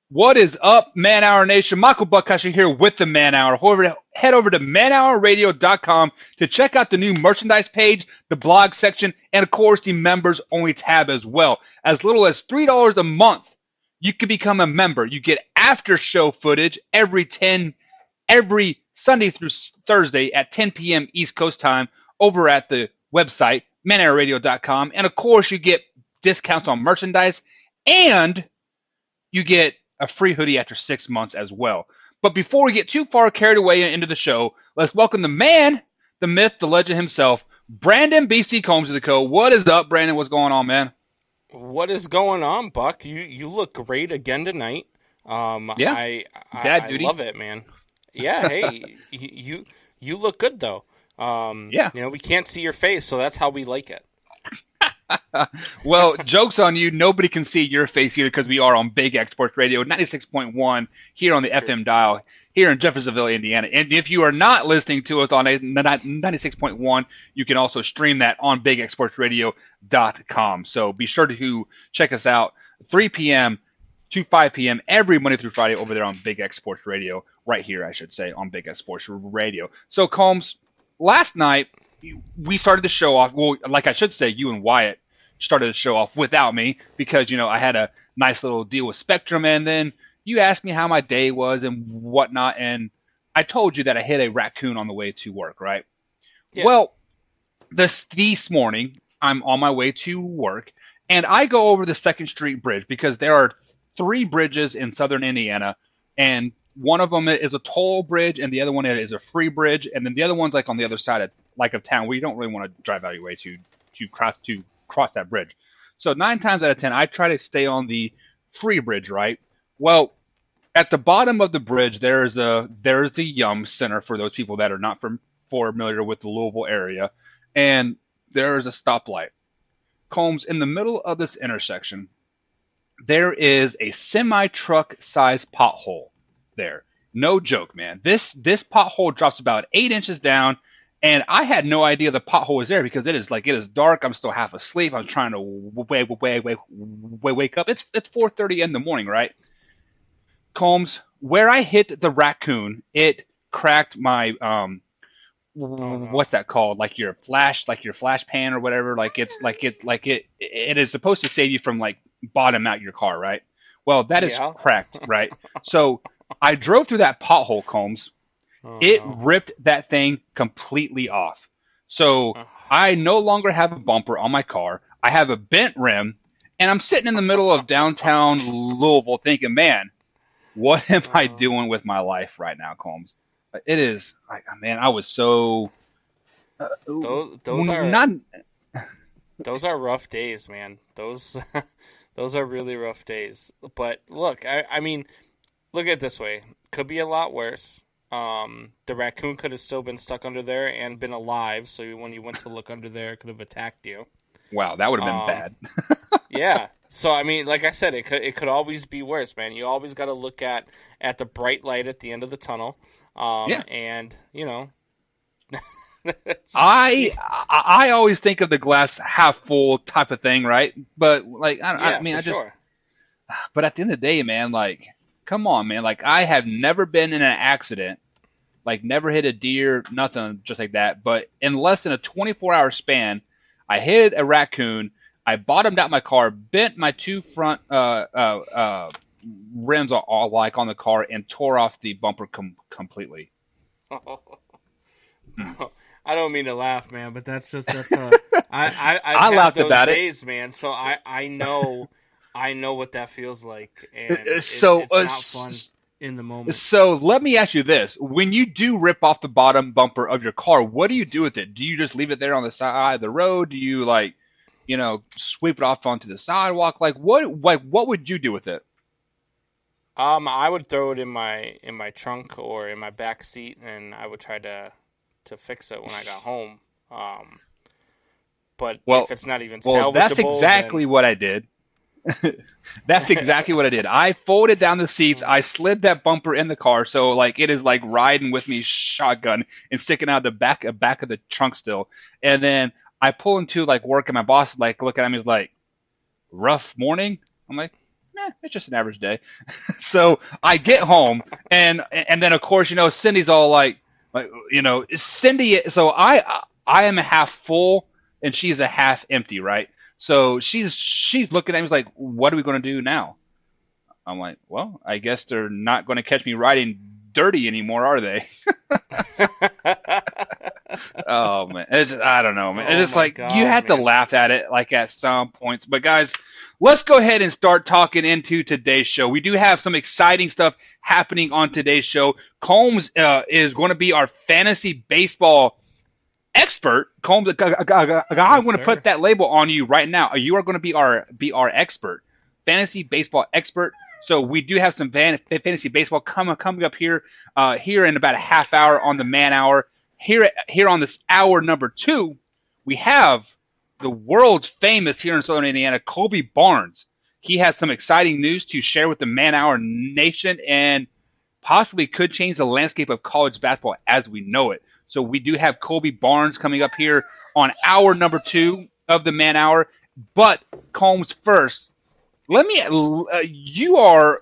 What is up, Man Hour Nation? Michael Buckcusher here with the Man Hour. Head over to manhourradio.com to check out the new merchandise page, the blog section, and of course the members only tab as well. As little as $3 a month, you can become a member. You get after show footage every Sunday through Thursday at 10 p.m. East Coast time over at the website, manhourradio.com. And of course, you get discounts on merchandise and you get a free hoodie after 6 months as well. But before we get too far carried away into the show, let's welcome the man, the myth, the legend himself, Brandon BC Combs to the co. What is up, Brandon? What's going on, man? What is going on, Buck? You look great again tonight. Yeah, dad I duty. love it, man. Yeah, hey, you look good though. Yeah. We can't see your face, so that's how we like it. Well, joke's on you. Nobody can see your face either because we are on Big X Sports Radio 96.1 here on the Sure. FM dial here in Jeffersonville, Indiana. And if you are not listening to us on 96.1, you can also stream that on bigexportsradio.com. So be sure to check us out 3 p.m. to 5 p.m. every Monday through Friday over there on Big X Sports Radio, right here, I should say, on Big X Sports Radio. So, Combs, last night we started the show off. Well, like I should say, you and Wyatt started the show off without me because I had a nice little deal with Spectrum, and then you asked me how my day was and whatnot, and I told you that I hit a raccoon on the way to work, right? Yeah. Well, this morning I'm on my way to work, and I go over the Second Street Bridge because there are three bridges in southern Indiana, and one of them is a toll bridge, and the other one is a free bridge, and then the other one's like on the other side of town where you don't really want to drive out of your way to cross that bridge. So 9 times out of 10, I try to stay on the free bridge, right? Well, at the bottom of the bridge, there's the Yum Center for those people that are not familiar with the Louisville area, and there's a stoplight. Combs, in the middle of this intersection, there is a semi truck sized pothole there. No joke, man. This pothole drops about 8 inches down, and I had no idea the pothole was there because it is dark. I'm still half asleep. I'm trying to wake up. It's 4:30 in the morning, right? Combs, where I hit the raccoon, it cracked my Oh no. what's that called? Like your flash pan or whatever. It is supposed to save you from like bottom out your car, right? Well, that is Yeah. cracked, right? So I drove through that pothole, Combs. Oh It no. ripped that thing completely off. So Ugh. I no longer have a bumper on my car. I have a bent rim, and I'm sitting in the middle of downtown Louisville thinking, man, what am I Uh, doing with my life right now, Combs? It is, man, I was so those are not. those are rough days, man. Those those are really rough days. But look, I mean, look at it this way. Could be a lot worse. The raccoon could have still been stuck under there and been alive. So when you went to look under there, it could have attacked you. Wow, that would have been Um, bad. yeah. So I mean, like I said, it could always be worse, man. You always got to look at the bright light at the end of the tunnel. Yeah, And I always think of the glass half full type of thing, right? But like, I yeah, mean, for sure. but at the end of the day, man, like, come on, man. Like, I have never been in an accident, like, never hit a deer, nothing just like that. But in less than a 24-hour span, I hit a raccoon. I bottomed out my car, bent my two front rims all like on the car, and tore off the bumper completely. Hmm. I don't mean to laugh, man, but that's I've I had laughed those about it. days, man. So I know what that feels like, and So, it's not fun in the moment. So let me ask you this: when you do rip off the bottom bumper of your car, what do you do with it? Do you just leave it there on the side of the road? Do you sweep it off onto the sidewalk? What would you do with it? I would throw it in my trunk or in my back seat, and I would try to fix it when I got home. Um, but Well, if it's not even that's salvageable, then exactly what I did. That's exactly what I did. I folded down the seats. I slid that bumper in the car, so like it is like riding with me shotgun and sticking out the back of the trunk still. And then I pull into like work, and my boss like look at me, he's like, "Rough morning." I'm like, it's just an average day. So I get home, and then of course Cindy's all like Cindy. So I am a half full, and she's a half empty, right? So she's looking at me like, what are we going to do now? I'm like, well, I guess they're not going to catch me riding dirty anymore, are they? Oh man, I don't know, man. Oh It's my like God, you have to man. laugh at it like at some points. But guys, let's go ahead and start talking into today's show. We do have some exciting stuff happening on today's show. Combs is going to be our fantasy baseball expert. Combs, I'm Yes, going to sir. put that label on you right now. You are going to be our expert, fantasy baseball expert. So we do have some fantasy baseball coming up here in about a half hour on the man hour. Here on this hour number 2, we have the world's famous here in Southern Indiana, Colby Barnes. He has some exciting news to share with the Man Hour Nation and possibly could change the landscape of college basketball as we know it. So we do have Colby Barnes coming up here on hour number 2 of the Man Hour. But Combs, first, you are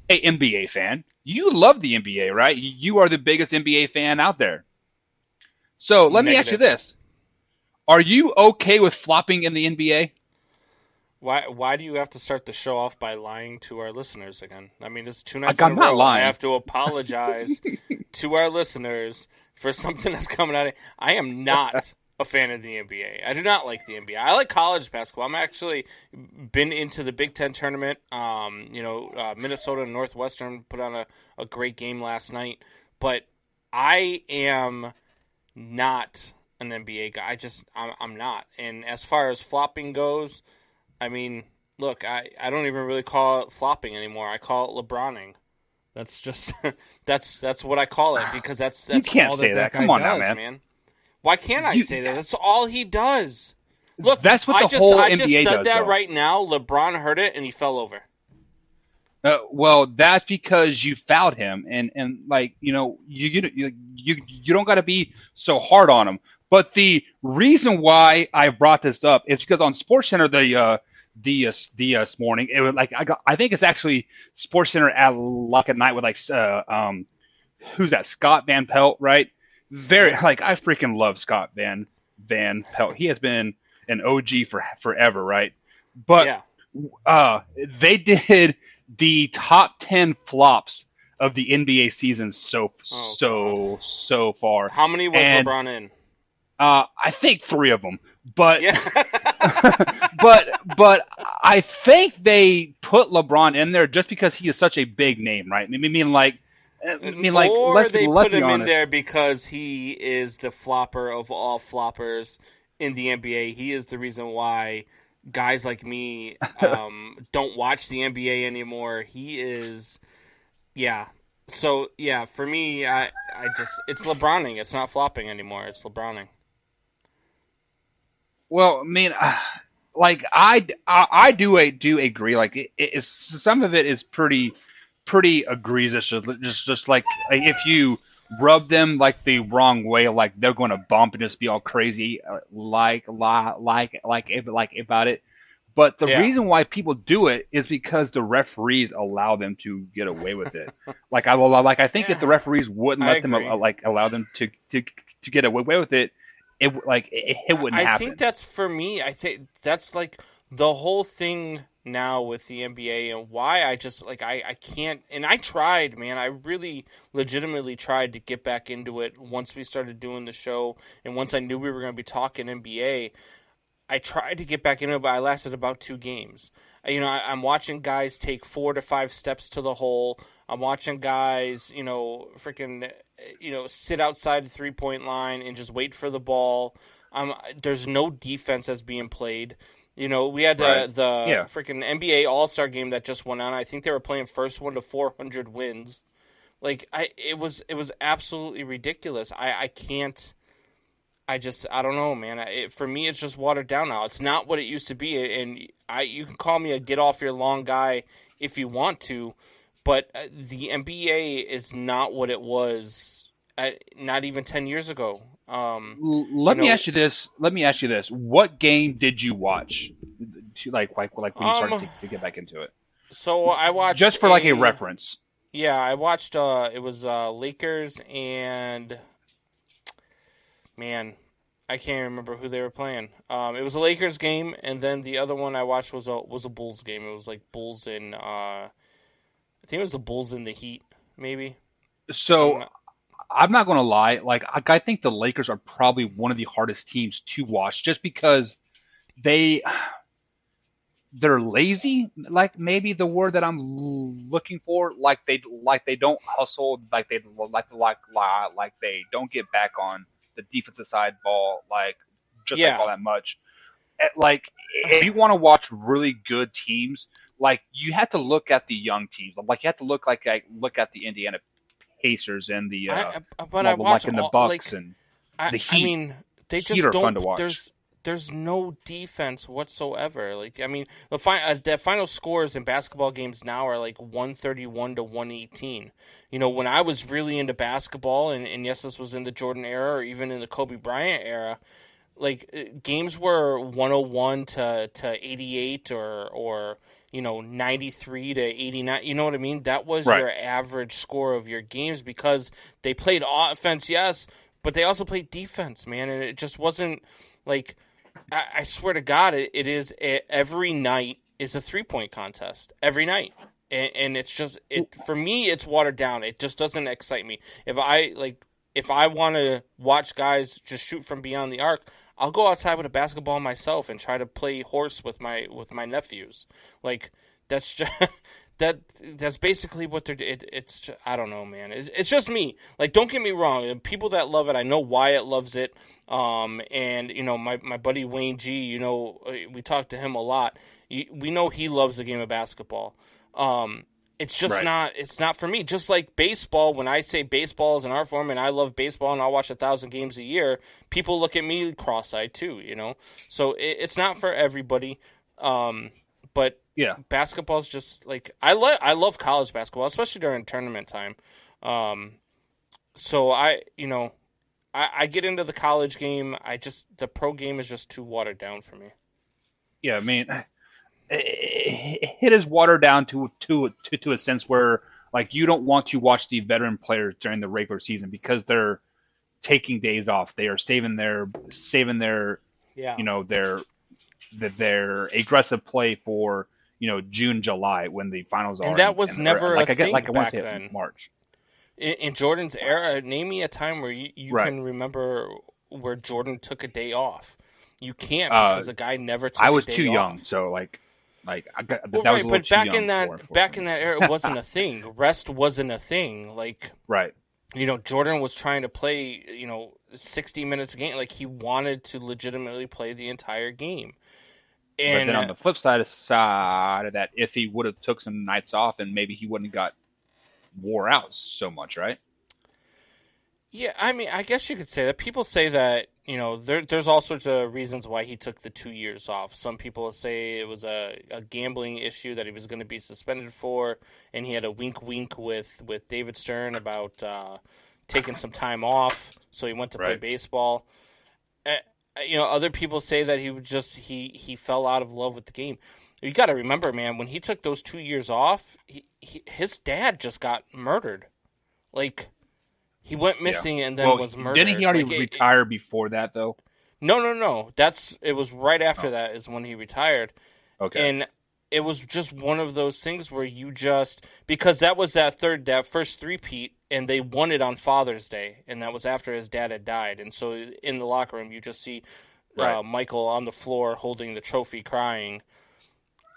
a NBA fan. You love the NBA, right? You are the biggest NBA fan out there. So let me ask you Negative. this. Are you okay with flopping in the NBA? Why do you have to start the show off by lying to our listeners again? I mean, this is 2 nights Like, in I'm a not row. I lying. have to apologize to our listeners for something that's coming out. I am not a fan of the NBA. I do not like the NBA. I like college basketball. I'm actually been into the Big Ten tournament. Minnesota and Northwestern put on a great game last night. But I am not an NBA guy. I'm not. And as far as flopping goes, I mean, look, I don't even really call it flopping anymore. I call it LeBroning. That's just that's what I call it because that's You can't all say that that. guy Come on now, does, man. Why can't I say that? That's all he does. Look, That's what the I whole just NBA said does, that though. right now. LeBron heard it and he fell over. Well, that's because you fouled him, and like you don't got to be so hard on him. But the reason why I brought this up is because on SportsCenter this morning it was like I think it's actually SportsCenter at night with who's that, Scott Van Pelt, right? Very Yeah. like I freaking love Scott Van Pelt. He has been an OG for forever, right? But Yeah. they did the top 10 flops of the NBA season so Oh, so so far. How many was And LeBron in? I think 3 of them, but Yeah. but I think they put LeBron in there just because he is such a big name, right? Or let's they let's put be him in honest. there because he is the flopper of all floppers in the NBA. He is the reason why guys like me don't watch the NBA anymore. He is, yeah. So yeah, for me, I just it's LeBroning. It's not flopping anymore. It's LeBroning. Well, I mean, I do agree. Like some of it is pretty egregious. Just like if you rub them like the wrong way, like they're going to bump and just be all crazy, like about it. But the Yeah. reason why people do it is because the referees allow them to get away with it. I think if the referees wouldn't I let them agree. allow them to get away with it, it wouldn't I happen. think that's for me. I think that's like the whole thing now with the NBA and why I just like I can't. And I tried, man. I really legitimately tried to get back into it once we started doing the show and once I knew we were going to be talking NBA. I tried to get back into it, but I lasted about 2 games. I'm watching guys take 4 to 5 steps to the hole. I'm watching guys, freaking, sit outside the 3-point line and just wait for the ball. There's no defense that's being played. We had Right. the Yeah. freaking NBA All-Star game that just went on. I think they were playing first one to 400 wins. It was absolutely ridiculous. I can't. I don't know, man. For me, it's just watered down now. It's not what it used to be, and you can call me a get off your lawn guy if you want to, but the NBA is not what it was. Not even 10 years ago. Let me ask you this. What game did you watch? Like when you started to get back into it? So I watched just for like a reference. Yeah, I watched. It was Lakers and man, I can't remember who they were playing. It was a Lakers game, and then the other one I watched was a Bulls game. It was like Bulls and I think it was the Bulls and the Heat, maybe. If I'm So not, I'm not going to lie. Like I think the Lakers are probably one of the hardest teams to watch, just because they they're lazy. Like maybe the word that I'm looking for. Like they don't hustle. Like they don't get back on the defensive side ball. Like just like yeah, all that much. Like if you want to watch really good teams, like you have to look at the young teams. Like you have to look at the Indiana Pacers and the but I watch like in the all Bucks like and I the I Heat. mean they Heat just are fun don't. to watch. There's no defense whatsoever. Like I mean the final scores in basketball games now are like 131 to 118. You know when I was really into basketball and yes this was in the Jordan era or even in the Kobe Bryant era like games were 101 to 88 or you know 93 to 89, you know what I mean, that was Right. your average score of your games because they played offense, yes, but they also played defense, man, and it just wasn't like I swear to God it is every night is a 3-point contest every night, and it's just it for me it's watered down, it just doesn't excite me. If I want to watch guys just shoot from beyond the arc, I'll go outside with a basketball myself and try to play horse with my nephews. Like that's just that's basically what they're. It's just, I don't know, man. It's just me. Like don't get me wrong. People that love it, I know Wyatt loves it. And you know my buddy Wayne G. You know we talk to him a lot. We know he loves the game of basketball. It's just Right. not. It's not for me. Just like baseball, when I say baseball is an art form, and I love baseball, and I'll watch 1,000 games a year, people look at me cross-eyed too. You know, so it's not for everybody. But Yeah. basketball's just like I love college basketball, especially during tournament time. Um, so I get into the college game. The pro game is just too watered down for me. Yeah. I mean, it is watered down to a sense where like you don't want to watch the veteran players during the regular season because they're taking days off. They are saving their Yeah, you know their aggressive play for June, July when the finals and are that was or never a like I get thing like I want to back say it then. March. In Jordan's era, name me a time where you Right. can remember where Jordan took a day off. You can't Uh, because the guy never I took a was too day young, off. so like Well, that was right, a little but too young back for in me. that era, it wasn't a thing. Rest wasn't a thing. Like Right. Jordan was trying to play 60 minutes a game. Like he wanted to legitimately play the entire game. But then And on the flip side of that, if he would have took some nights off, and maybe he wouldn't have got wore out so much, right? yeah, I mean, I guess you could say that. People say that, there's all sorts of reasons why he took the 2 years off. Some people say it was a gambling issue that he was going to be suspended for, and he had a wink wink with David Stern about taking some time off, so he went to play Right. baseball. Uh, Other people say that he was just he fell out of love with the game. You got to remember, man, when he took those 2 years off, his dad just got murdered. Like he went Yeah. missing and then Well, was didn't he murdered. already Like retire before that though? no, no, no. It was right after Oh, that is when he retired, okay. and it was just one of those things where you just because that first three-peat, and they won it on Father's Day, and that was after his dad had died, and so in the locker room you just see Right. Michael on the floor holding the trophy, crying.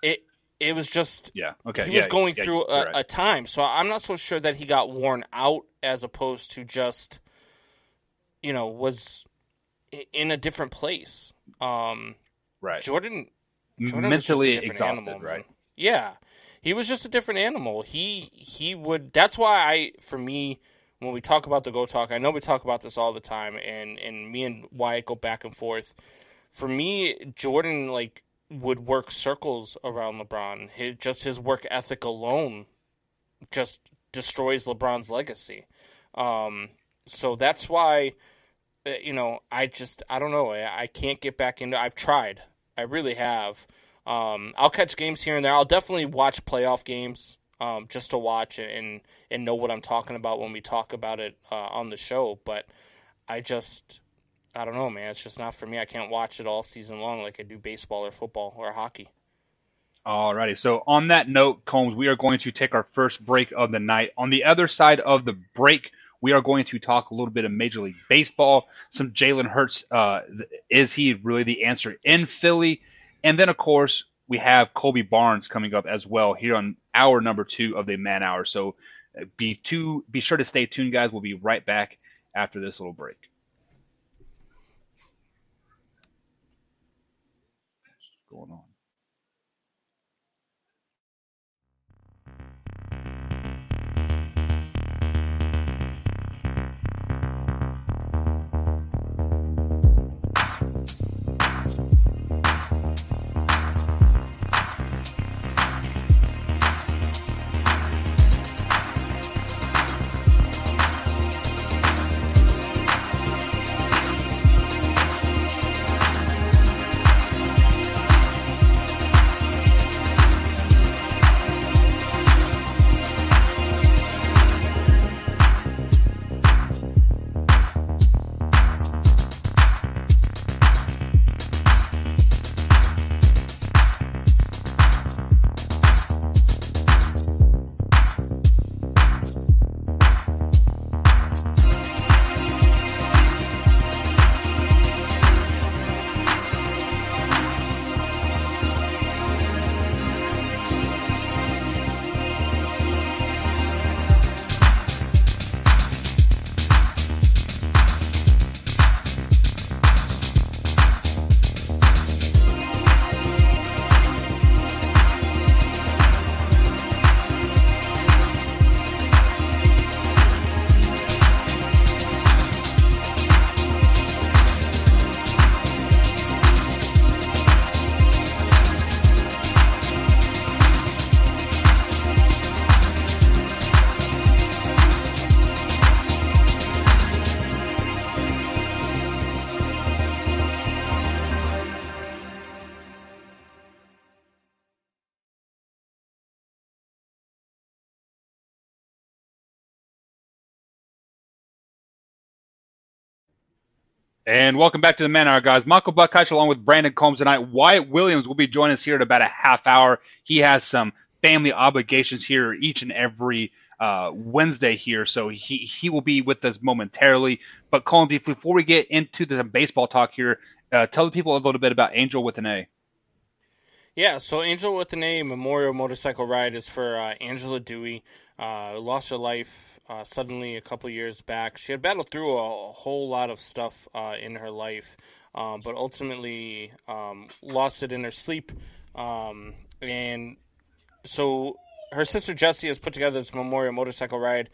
It it was just Yeah. Okay. he was Yeah. going Yeah. through You're right. a time, so I'm not so sure that he got worn out as opposed to just was in a different place. Right. Jordan was just a Mentally different exhausted. animal, man. Right. Yeah, he was just a different animal. He would. That's why for me, when we talk about the Go Talk, I know we talk about this all the time, and me and Wyatt go back and forth. For me, Jordan would work circles around LeBron. His work ethic alone just destroys LeBron's legacy. So that's why I don't know. I can't get back into. I've tried. I really have. I'll catch games here and there. I'll definitely watch playoff games, just to watch and know what I'm talking about when we talk about it on the show. But I don't know, man. It's just not for me. I can't watch it all season long like I do baseball or football or hockey. Alrighty. So on that note, Combs, we are going to take our first break of the night. On the other side of the break, we are going to talk a little bit of Major League Baseball, some Jalen Hurts. Is he really the answer in Philly? And then, of course, we have Colby Barnes coming up as well here on hour number 2 of the Man Hour. So be sure to stay tuned, guys. We'll be right back after this little break. What's going on? And welcome back to the Man Hour, guys. Michael Buckheich along with Brandon Combs tonight. Wyatt Williams will be joining us here in about a half hour. He has some family obligations here each and every Wednesday here, so he will be with us momentarily. But Combs, before we get into the baseball talk here, tell the people a little bit about Angel with an A. Yeah, so Angel with an A Memorial Motorcycle Ride is for Angela Dewey. Lost her life suddenly a couple years back. She had battled through a whole lot of stuff in her life, but ultimately lost it in her sleep. And so her sister Jessie has put together this Memorial Motorcycle Ride.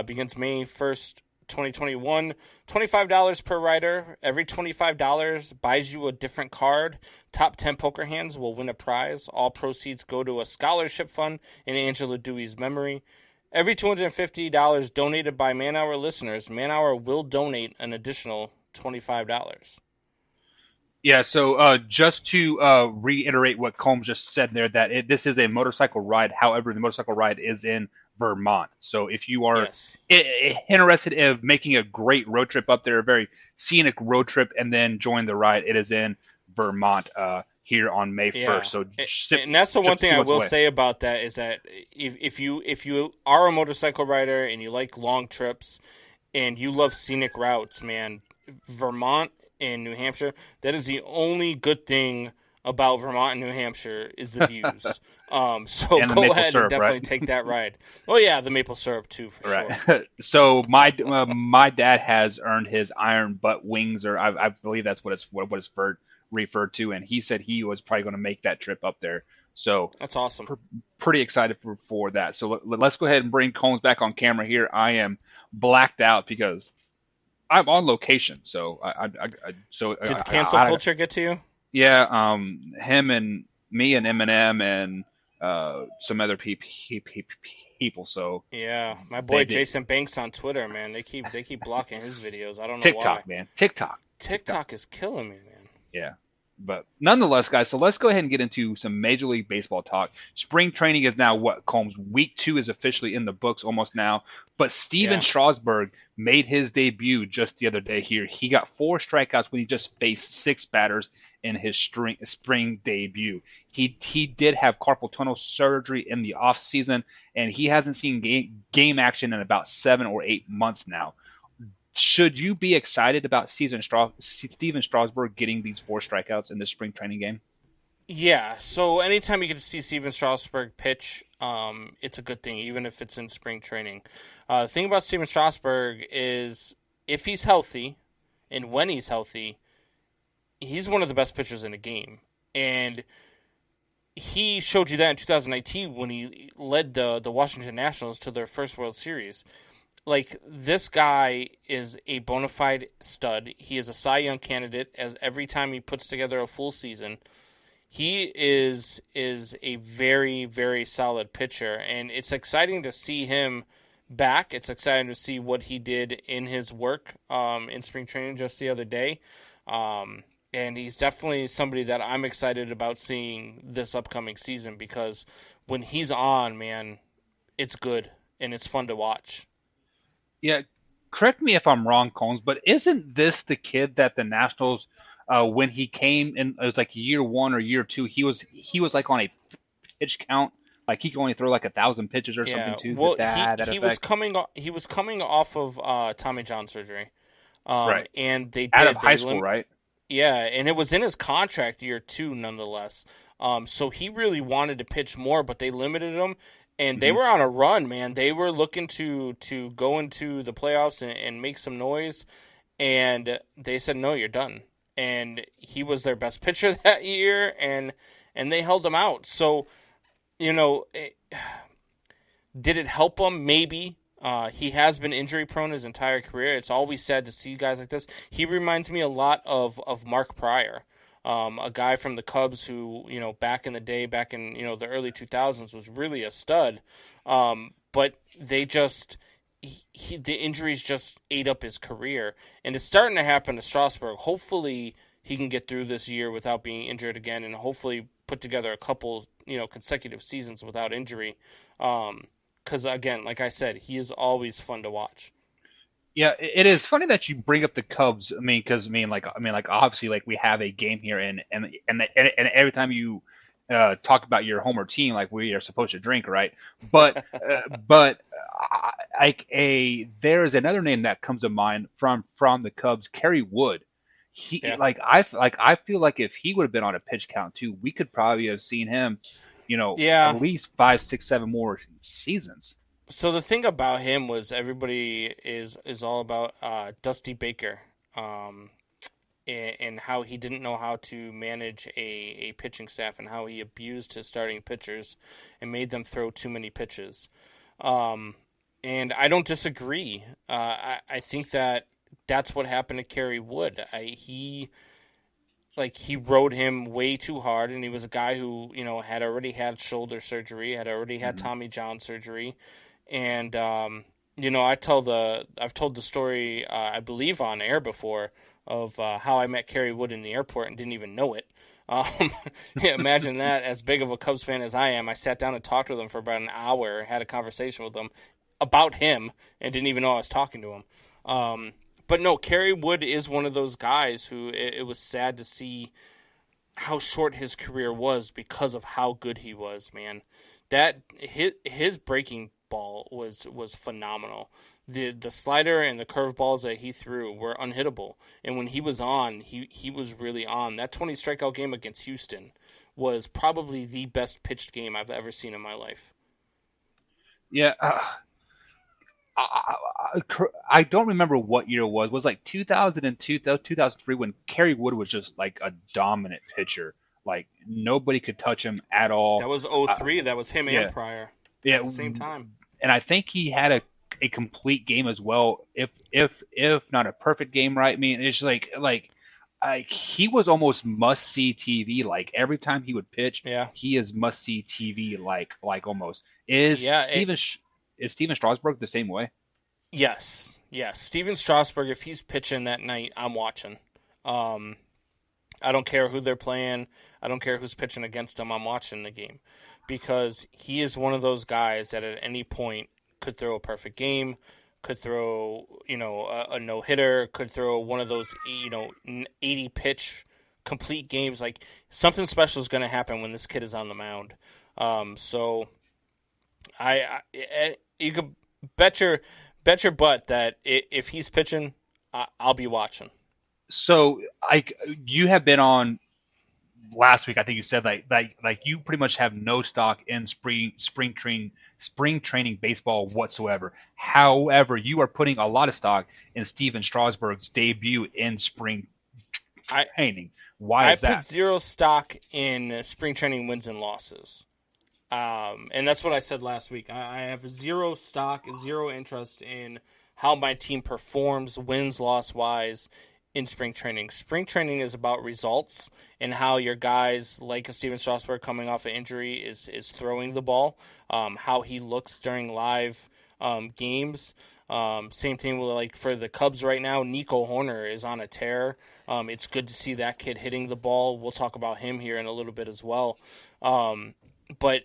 Begins May 1st, 2021. $25 per rider. Every $25 buys you a different card. Top 10 poker hands will win a prize. All proceeds go to a scholarship fund in Angela Dewey's memory. Every $250 donated by Man Hour listeners, Man Hour will donate an additional $25. Yeah, so just to reiterate what Combs just said there, that this is a motorcycle ride. However, the motorcycle ride is in Vermont. So if you are interested in making a great road trip up there, a very scenic road trip, and then join the ride, it is in Vermont here on May 1st. So and that's the one thing I will say about that is that if you are a motorcycle rider and you like long trips and you love scenic routes, man, Vermont and New Hampshire, that is the only good thing about Vermont and New Hampshire is the views. So go ahead and definitely take that ride. Oh yeah, the maple syrup too, for sure. So my dad has earned his iron butt wings, or I believe that's what it's referred to, and he said he was probably going to make that trip up there. So that's awesome. Pretty excited for that. So let's go ahead and bring Combs back on camera here. I am blacked out because I'm on location. So did the cancel culture get to you? Yeah, him and me and Eminem and some other people. So yeah, my boy Jason Banks on Twitter, man, they keep blocking his videos. I don't know TikTok, why. Man, TikTok is killing me, man. Yeah, But nonetheless, guys, so let's go ahead and get into some Major League Baseball talk. Spring training is now what, Combs? Week 2 is officially in the books almost now. But Steven Yeah. Strasburg made his debut just the other day here. He got 4 strikeouts when he just faced 6 batters in his spring debut. He did have carpal tunnel surgery in the offseason, and he hasn't seen game action in about 7 or 8 months now. Should you be excited about Steven Strasburg getting these 4 strikeouts in this spring training game? Yeah, so anytime you get to see Steven Strasburg pitch, it's a good thing, even if it's in spring training. The thing about Steven Strasburg is if he's healthy, and when he's healthy, he's one of the best pitchers in the game. And he showed you that in 2019 when he led the Washington Nationals to their first World Series. Like, this guy is a bona fide stud. He is a Cy Young candidate as every time he puts together a full season. He is a very, very solid pitcher, and it's exciting to see him back. It's exciting to see what he did in his work in spring training just the other day. And he's definitely somebody that I'm excited about seeing this upcoming season because when he's on, man, it's good and it's fun to watch. Yeah, correct me if I'm wrong, Combs, but isn't this the kid that the Nationals, when he came in, it was like year 1 or year 2, he was like on a pitch count, like he could only throw like 1,000 pitches or something Yeah, to well, that he was effect. coming off of Tommy John surgery, Right, and out of they high school, right? yeah, and it was in his contract year 2 nonetheless. So he really wanted to pitch more, but they limited him, and they Hmm. were on a run, man. They were looking to go into the playoffs and make some noise, and they said no, you're done. And he was their best pitcher that year, and they held him out. So you know, did it help him? Maybe. He has been injury prone his entire career. It's always sad to see guys like this. He reminds me a lot of Mark Pryor, a guy from the Cubs who, back in the day, back in, the early 2000s was really a stud. But they just, the injuries just ate up his career. And it's starting to happen to Strasburg. Hopefully he can get through this year without being injured again and hopefully put together a couple, consecutive seasons without injury. Because again, like I said, he is always fun to watch. Yeah, it is funny that you bring up the Cubs. I mean, because like obviously, like we have a game here, and every time you talk about your home or team, like we are supposed to drink, right? But like there is another name that comes to mind from the Cubs, Kerry Wood. He Yeah, I feel like if he would have been on a pitch count too, we could probably have seen him, at yeah. least 5, 6, 7 more seasons. So the thing about him was everybody is all about Dusty Baker, um, and how he didn't know how to manage a pitching staff and how he abused his starting pitchers and made them throw too many pitches. Um, and I don't disagree. I think that that's what happened to Kerry Wood. He rode him way too hard, and he was a guy who had already had shoulder surgery, had already had Hmm. Tommy John surgery, and I've told the story I believe on air before of how I met Kerry Wood in the airport and didn't even know it. Um, yeah, imagine that. As big of a Cubs fan as I am, I sat down and talked with him for about an hour, had a conversation with him about him, and didn't even know I was talking to him. But no, Kerry Wood is one of those guys who it was sad to see how short his career was because of how good he was, man. That his breaking ball was phenomenal. The slider and the curveballs that he threw were unhittable. And when he was on, he was really on. That 20 strikeout game against Houston was probably the best pitched game I've ever seen in my life. Yeah, I don't remember what year it was. It was like 2002, 2003 when Kerry Wood was just like a dominant pitcher. Like nobody could touch him at all. That was Uh, '03. That was him and yeah, Pryor yeah, at the same time. and I think he had a complete game as well. If not a perfect game, right? I mean, it's like he was almost must see TV. Like every time he would pitch, Yeah. he is must see TV. Like almost is Yeah, Steven Strasburg the same way? yes. Yes. Steven Strasburg, if he's pitching that night, I'm watching. Um I don't care who they're playing. I don't care who's pitching against him. I'm watching the game because he is one of those guys that at any point could throw a perfect game, could throw, a no hitter, could throw one of those, 80 pitch complete games. Like something special is going to happen when this kid is on the mound. So you could bet your butt that if he's pitching, I'll be watching. So you have been on last week. I think you said like you pretty much have no stock in spring training baseball whatsoever. However, you are putting a lot of stock in Steven Strasburg's debut in spring training. Why is that? I put zero stock in spring training wins and losses. And that's what I said last week. I have zero stock, zero interest in how my team performs wins, loss wise in spring training. Spring training is about results and how your guys, like Steven Strasburg coming off an injury, is throwing the ball, how he looks during live games. Same thing with, like, for the Cubs right now, Nico Hoerner is on a tear. It's good to see that kid hitting the ball. We'll talk about him here in a little bit as well. But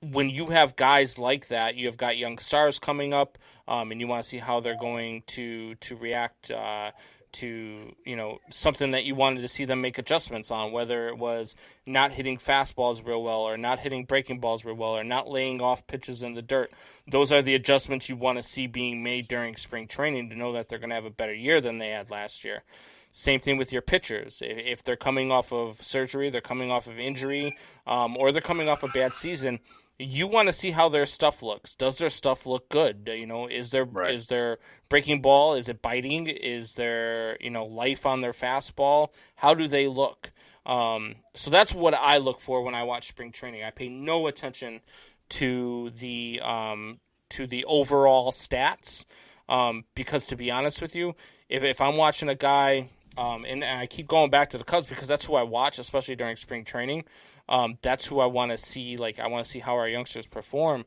when you have guys like that, you have got young stars coming up, and you want to see how they're going to react to something that you wanted to see them make adjustments on, whether it was not hitting fastballs real well or not hitting breaking balls real well or not laying off pitches in the dirt. Those are the adjustments you want to see being made during spring training to know that they're going to have a better year than they had last year. Same thing with your pitchers. If they're coming off of surgery, they're coming off of injury, or they're coming off a bad season, you want to see how their stuff looks. Does their stuff look good? Is their breaking ball? Is it biting? Is there life on their fastball? How do they look? So that's what I look for when I watch spring training. I pay no attention to the overall stats because, to be honest with you, if I'm watching a guy, and I keep going back to the Cubs because that's who I watch, especially during spring training. That's who I want to see. Like, I want to see how our youngsters perform.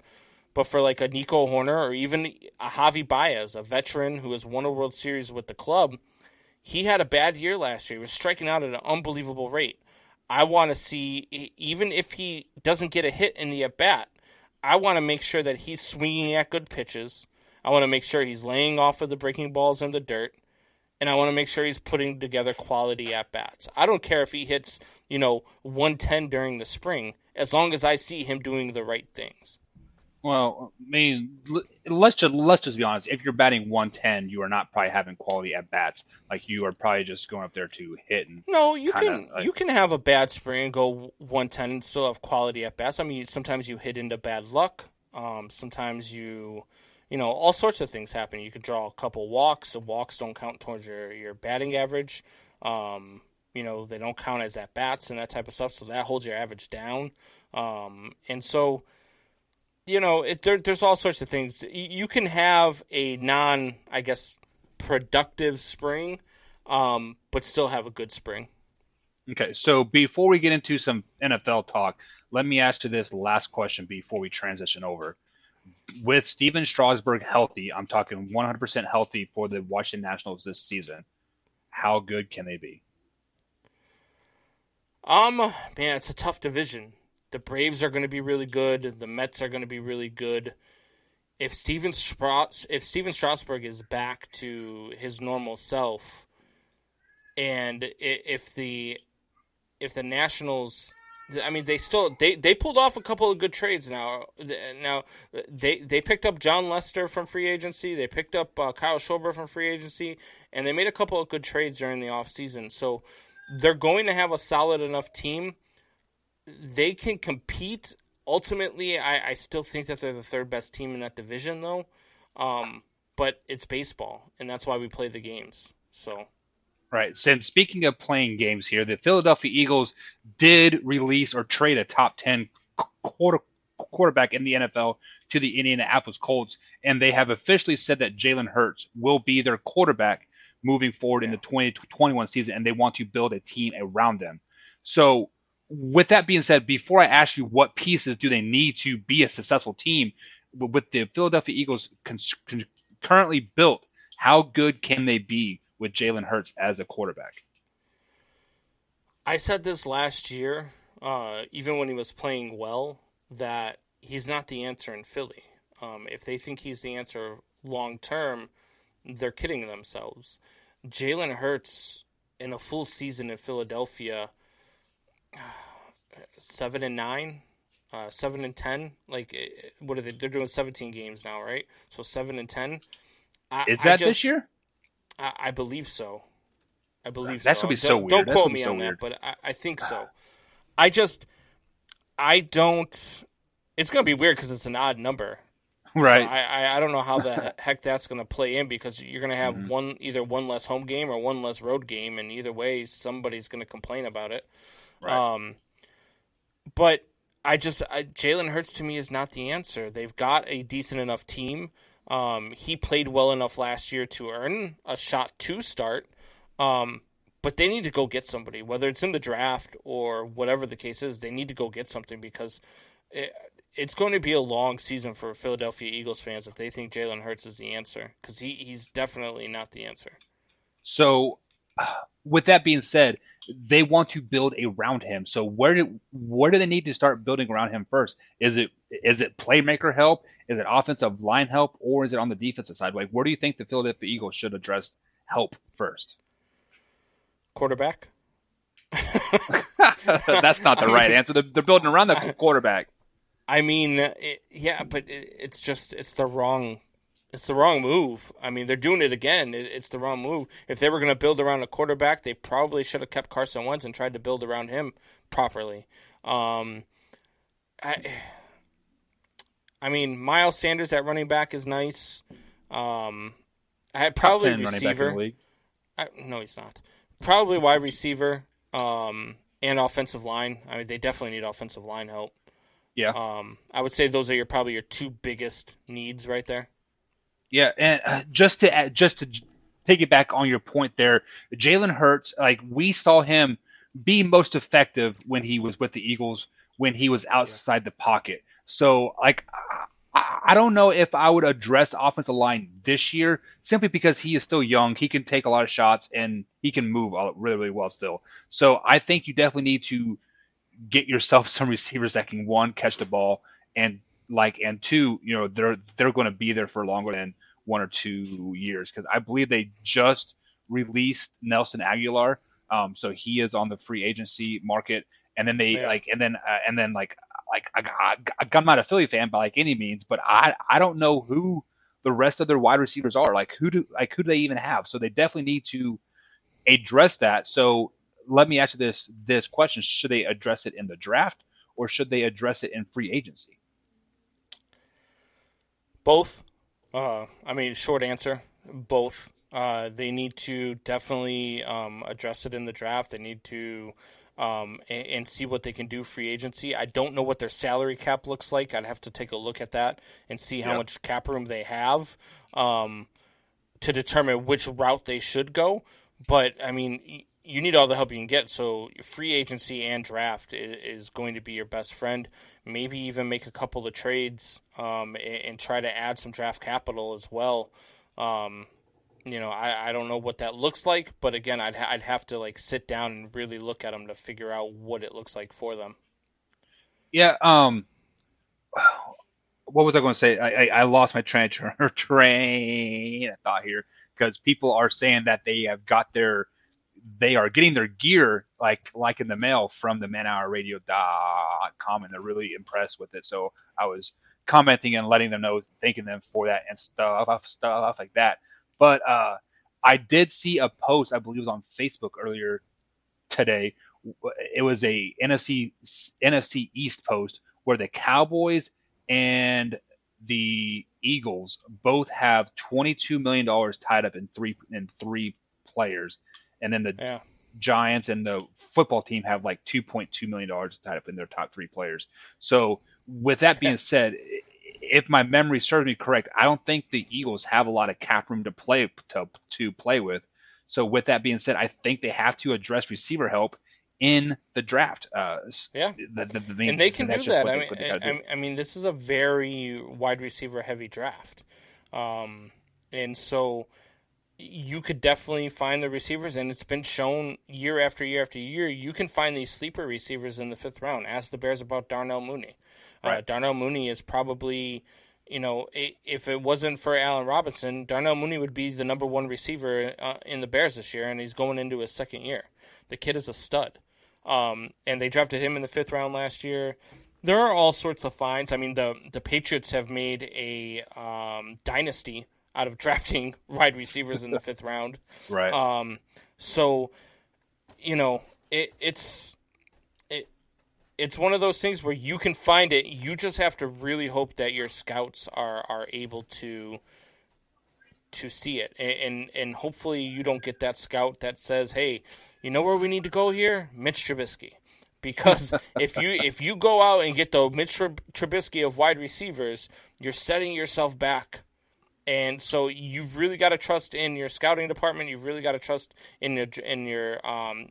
But for like a Nico Hoerner or even a Javi Baez, a veteran who has won a World Series with the club, he had a bad year last year. He was striking out at an unbelievable rate. I want to see, even if he doesn't get a hit in the at-bat, I want to make sure that he's swinging at good pitches. I want to make sure he's laying off of the breaking balls in the dirt. And I want to make sure he's putting together quality at-bats. I don't care if he hits, 110 during the spring, as long as I see him doing the right things. Well, I mean, let's just be honest. If you're batting 110, you are not probably having quality at-bats. Like, you are probably just going up there to hit. And no, you can have a bad spring and go 110 and still have quality at-bats. I mean, sometimes you hit into bad luck. Sometimes all sorts of things happen. You could draw a couple walks. The walks don't count towards your batting average. They don't count as at-bats and that type of stuff, so that holds your average down. And so, there's all sorts of things. You can have a productive spring, but still have a good spring. Okay, so before we get into some NFL talk, let me ask you this last question before we transition over. With Steven Strasburg healthy, I'm talking 100% healthy for the Washington Nationals this season, how good can they be? Man, it's a tough division. The Braves are going to be really good. The Mets are going to be really good. If Steven Strasburg is back to his normal self, and if the Nationals, I mean, they pulled off a couple of good trades now. Now they picked up John Lester from free agency. They picked up Kyle Schwarber from free agency, and they made a couple of good trades during the offseason. So they're going to have a solid enough team. They can compete. Ultimately, I still think that they're the third best team in that division, though. But it's baseball, and that's why we play the games. So. Right. Since speaking of playing games here, the Philadelphia Eagles did release or trade a top 10 quarterback in the NFL to the Indianapolis Colts, and they have officially said that Jalen Hurts will be their quarterback moving forward in the 2021 season, and they want to build a team around them. So with that being said, before I ask you what pieces do they need to be a successful team, with the Philadelphia Eagles currently built, how good can they be with Jalen Hurts as a quarterback? I said this last year, even when he was playing well, that he's not the answer in Philly. If they think he's the answer long term, they're kidding themselves. Jalen Hurts in a full season in Philadelphia, 7-9, 7-10. Like, what are they? They're doing 17 games now, right? So 7-10. Is that this year? I believe so. I believe That's so. gonna be so Don't, weird. don't That's quote gonna be me so on weird. that, but I think so. I don't. It's gonna be weird because it's an odd number. So Right. I don't know how the heck that's gonna play in, because you're gonna have Mhm. either one less home game or one less road game, and either way somebody's gonna complain about it. Right. Um, but Jalen Hurts to me is not the answer. They've got a decent enough team. He played well enough last year to earn a shot to start. But they need to go get somebody, whether it's in the draft or whatever the case is. They need to go get something, because it's going to be a long season for Philadelphia Eagles fans if they think Jalen Hurts is the answer, because he's definitely not the answer. So, with that being said, they want to build around him. So where do they need to start building around him first? Is it playmaker help? Is it offensive line help? Or is it on the defensive side? Like, where do you think the Philadelphia Eagles should address help first? Quarterback? That's not the right answer. They're building around the quarterback. I mean, yeah, but it's the wrong move. I mean, they're doing it again. It's the wrong move. If they were going to build around a quarterback, they probably should have kept Carson Wentz and tried to build around him properly. I mean, Miles Sanders at running back is nice. I Top probably 10 running back in the receiver. league. No, he's not. Probably wide receiver, and offensive line. I mean, they definitely need offensive line help. Yeah. I would say those are probably your two biggest needs right there. Yeah, and just to piggyback on your point there, Jalen Hurts, like we saw him be most effective when he was with the Eagles when he was Yeah. outside the pocket. So like I don't know if I would address offensive line this year simply because he is still young. He can take a lot of shots and he can move really, really well still. So I think you definitely need to get yourself some receivers that can one catch the ball and and two, they're going to be there for longer than 1 or 2 years because I believe they just released Nelson Aguilar, so he is on the free agency market, and then they Yeah. I'm not a Philly fan by like any means, but I don't know who the rest of their wide receivers are. Who do they even have? So they definitely need to address that. So let me ask you this question: should they address it in the draft or should they address it in free agency? Both. I mean, short answer, both. They need to definitely address it in the draft. They need to and see what they can do free agency. I don't know what their salary cap looks like. I'd have to take a look at that and see how Yeah. much cap room they have to determine which route they should go. But I mean, you need all the help you can get. So free agency and draft is going to be your best friend. Maybe even make a couple of trades and try to add some draft capital as well. I don't know what that looks like, but again, I'd have to like sit down and really look at them to figure out what it looks like for them. Yeah. What was I going to say? I lost my train of thought here because people are saying that they are getting their gear like in the mail from the manhourradio.com and they're really impressed with it. So I was commenting and letting them know, thanking them for that and stuff like that. But I did see a post, I believe it was on Facebook earlier today. It was a NFC East post where the Cowboys and the Eagles both have $22 million tied up in three players, and then the Yeah, Giants and the football team have like $2.2 million tied up in their top three players. So with that being said, if my memory serves me correct, I don't think the Eagles have a lot of cap room to play with. So with that being said, I think they have to address receiver help in the draft. yeah, and they can do that's just that. what I they, mean, what they got to do. this is a very wide receiver heavy draft, and so you could definitely find the receivers, and it's been shown year after year after year. You can find these sleeper receivers in the 5th round. Ask the Bears about Darnell Mooney. Right. Darnell Mooney is probably, if it wasn't for Allen Robinson, Darnell Mooney would be the number 1 receiver in the Bears this year, and he's going into his 2nd year. The kid is a stud. And they drafted him in the 5th round last year. There are all sorts of finds. I mean, the Patriots have made a dynasty out of drafting wide receivers in the 5th round. Right. So, it's one of those things where you can find it. You just have to really hope that your scouts are able to see it, and hopefully you don't get that scout that says, "Hey, you know where we need to go here? Mitch Trubisky." Because if you go out and get the Mitch Trubisky of wide receivers, you're setting yourself back. And so you've really got to trust in your scouting department. You've really got to trust in your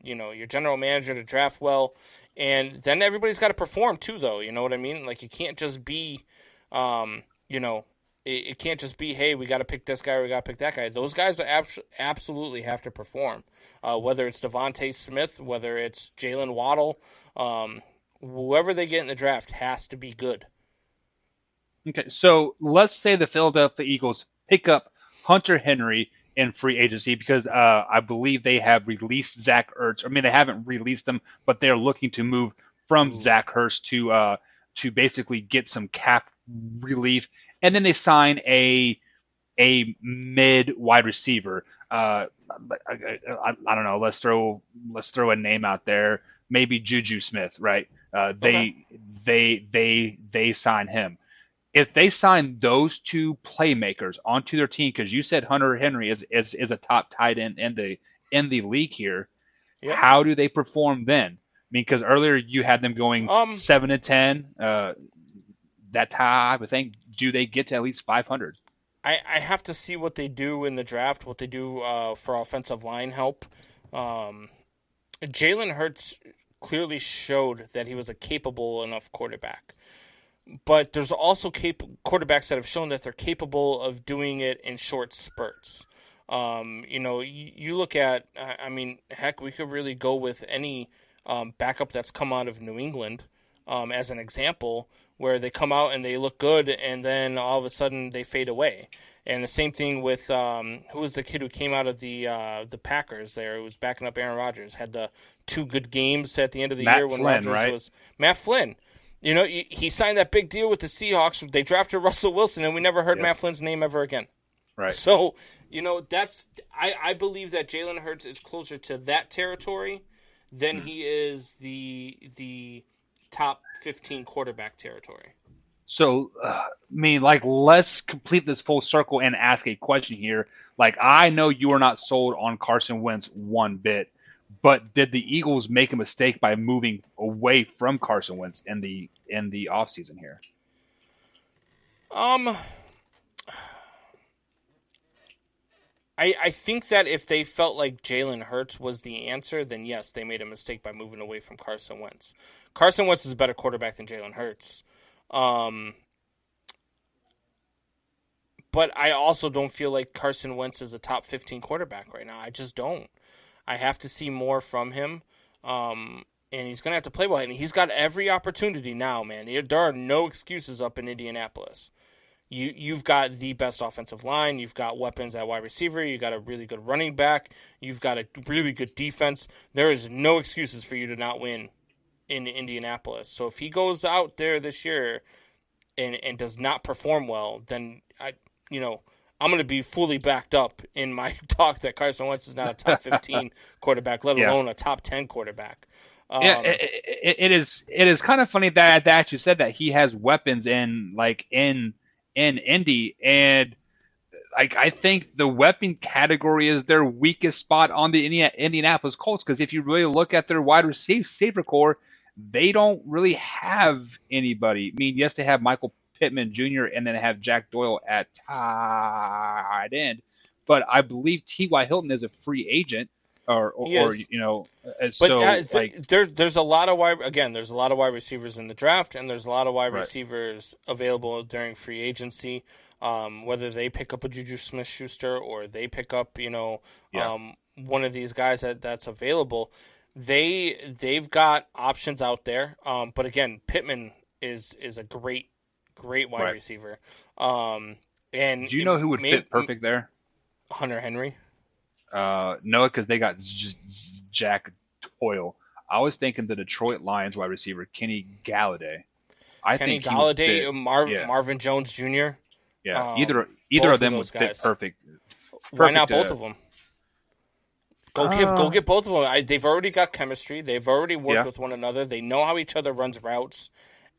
your general manager to draft well. And then everybody's got to perform too, though. You know what I mean? Like, it can't just be, it can't just be, hey, we got to pick this guy or we got to pick that guy. Those guys absolutely have to perform. Whether it's Devontae Smith, whether it's Jalen Waddle, whoever they get in the draft has to be good. Okay, so let's say the Philadelphia Eagles pick up Hunter Henry in free agency because I believe they have released Zach Ertz. I mean, they haven't released them, but they're looking to move from Zach Ertz to basically get some cap relief, and then they sign a mid wide receiver. I don't know. Let's throw a name out there. Maybe Juju Smith, right? They sign him. If they sign those 2 playmakers onto their team, because you said Hunter Henry is a top tight end in the league here, yep. How do they perform then? I mean, because earlier you had them going 7-10, that type of thing. Do they get to at least 500? I have to see what they do in the draft, what they do for offensive line help. Jalen Hurts clearly showed that he was a capable enough quarterback. But there's also quarterbacks that have shown that they're capable of doing it in short spurts. You look at, I mean, heck, we could really go with any backup that's come out of New England as an example, where they come out and they look good, and then all of a sudden they fade away. And the same thing with who was the kid who came out of the Packers there, who was backing up Aaron Rodgers, had the 2 good games at the end of the year when Rodgers was Matt Flynn. He signed that big deal with the Seahawks. They drafted Russell Wilson, and we never heard Matt Flynn's name ever again. Right. So, I believe that Jalen Hurts is closer to that territory than he is the top 15 quarterback territory. So, let's complete this full circle and ask a question here. Like, I know you are not sold on Carson Wentz one bit. But did the Eagles make a mistake by moving away from Carson Wentz in the offseason here? I think that if they felt like Jalen Hurts was the answer, then yes, they made a mistake by moving away from Carson Wentz. Carson Wentz is a better quarterback than Jalen Hurts. But I also don't feel like Carson Wentz is a top 15 quarterback right now. I just don't. I have to see more from him, and he's going to have to play well. And he's got every opportunity now, man. There are no excuses up in Indianapolis. You've got the best offensive line. You've got weapons at wide receiver. You've got a really good running back. You've got a really good defense. There is no excuses for you to not win in Indianapolis. So if he goes out there this year and does not perform well, then I'm going to be fully backed up in my talk that Carson Wentz is not a top 15 quarterback, let alone a top 10 quarterback. It is kind of funny that you said that he has weapons in Indy, and I think the weapon category is their weakest spot on the Indianapolis Colts, because if you really look at their wide receiver core, they don't really have anybody. I mean, yes, they have Michael Pittman Jr. and then have Jack Doyle at tight end. But I believe T.Y. Hilton is a free agent, He or is. you know, But so like there's a lot of there's a lot of wide receivers in the draft, and there's a lot of wide right, receivers available during free agency. Whether they pick up a Juju Smith-Schuster or they pick up, yeah, one of these guys that's available, they've got options out there. But again, Pittman is a great wide right. receiver. And Do you know who would maybe fit perfect there? Hunter Henry. No, because they got Jack Doyle. I was thinking the Detroit Lions wide receiver Kenny Galladay. I Kenny think he would Galladay, fit. Yeah, Marvin Jones Jr. yeah. Either Both of of them would those fit guys. perfect. Why not Perfect. both of them? Go Uh, get both of them. They've already got chemistry. They've already worked yeah, with one another. They know how each other runs routes.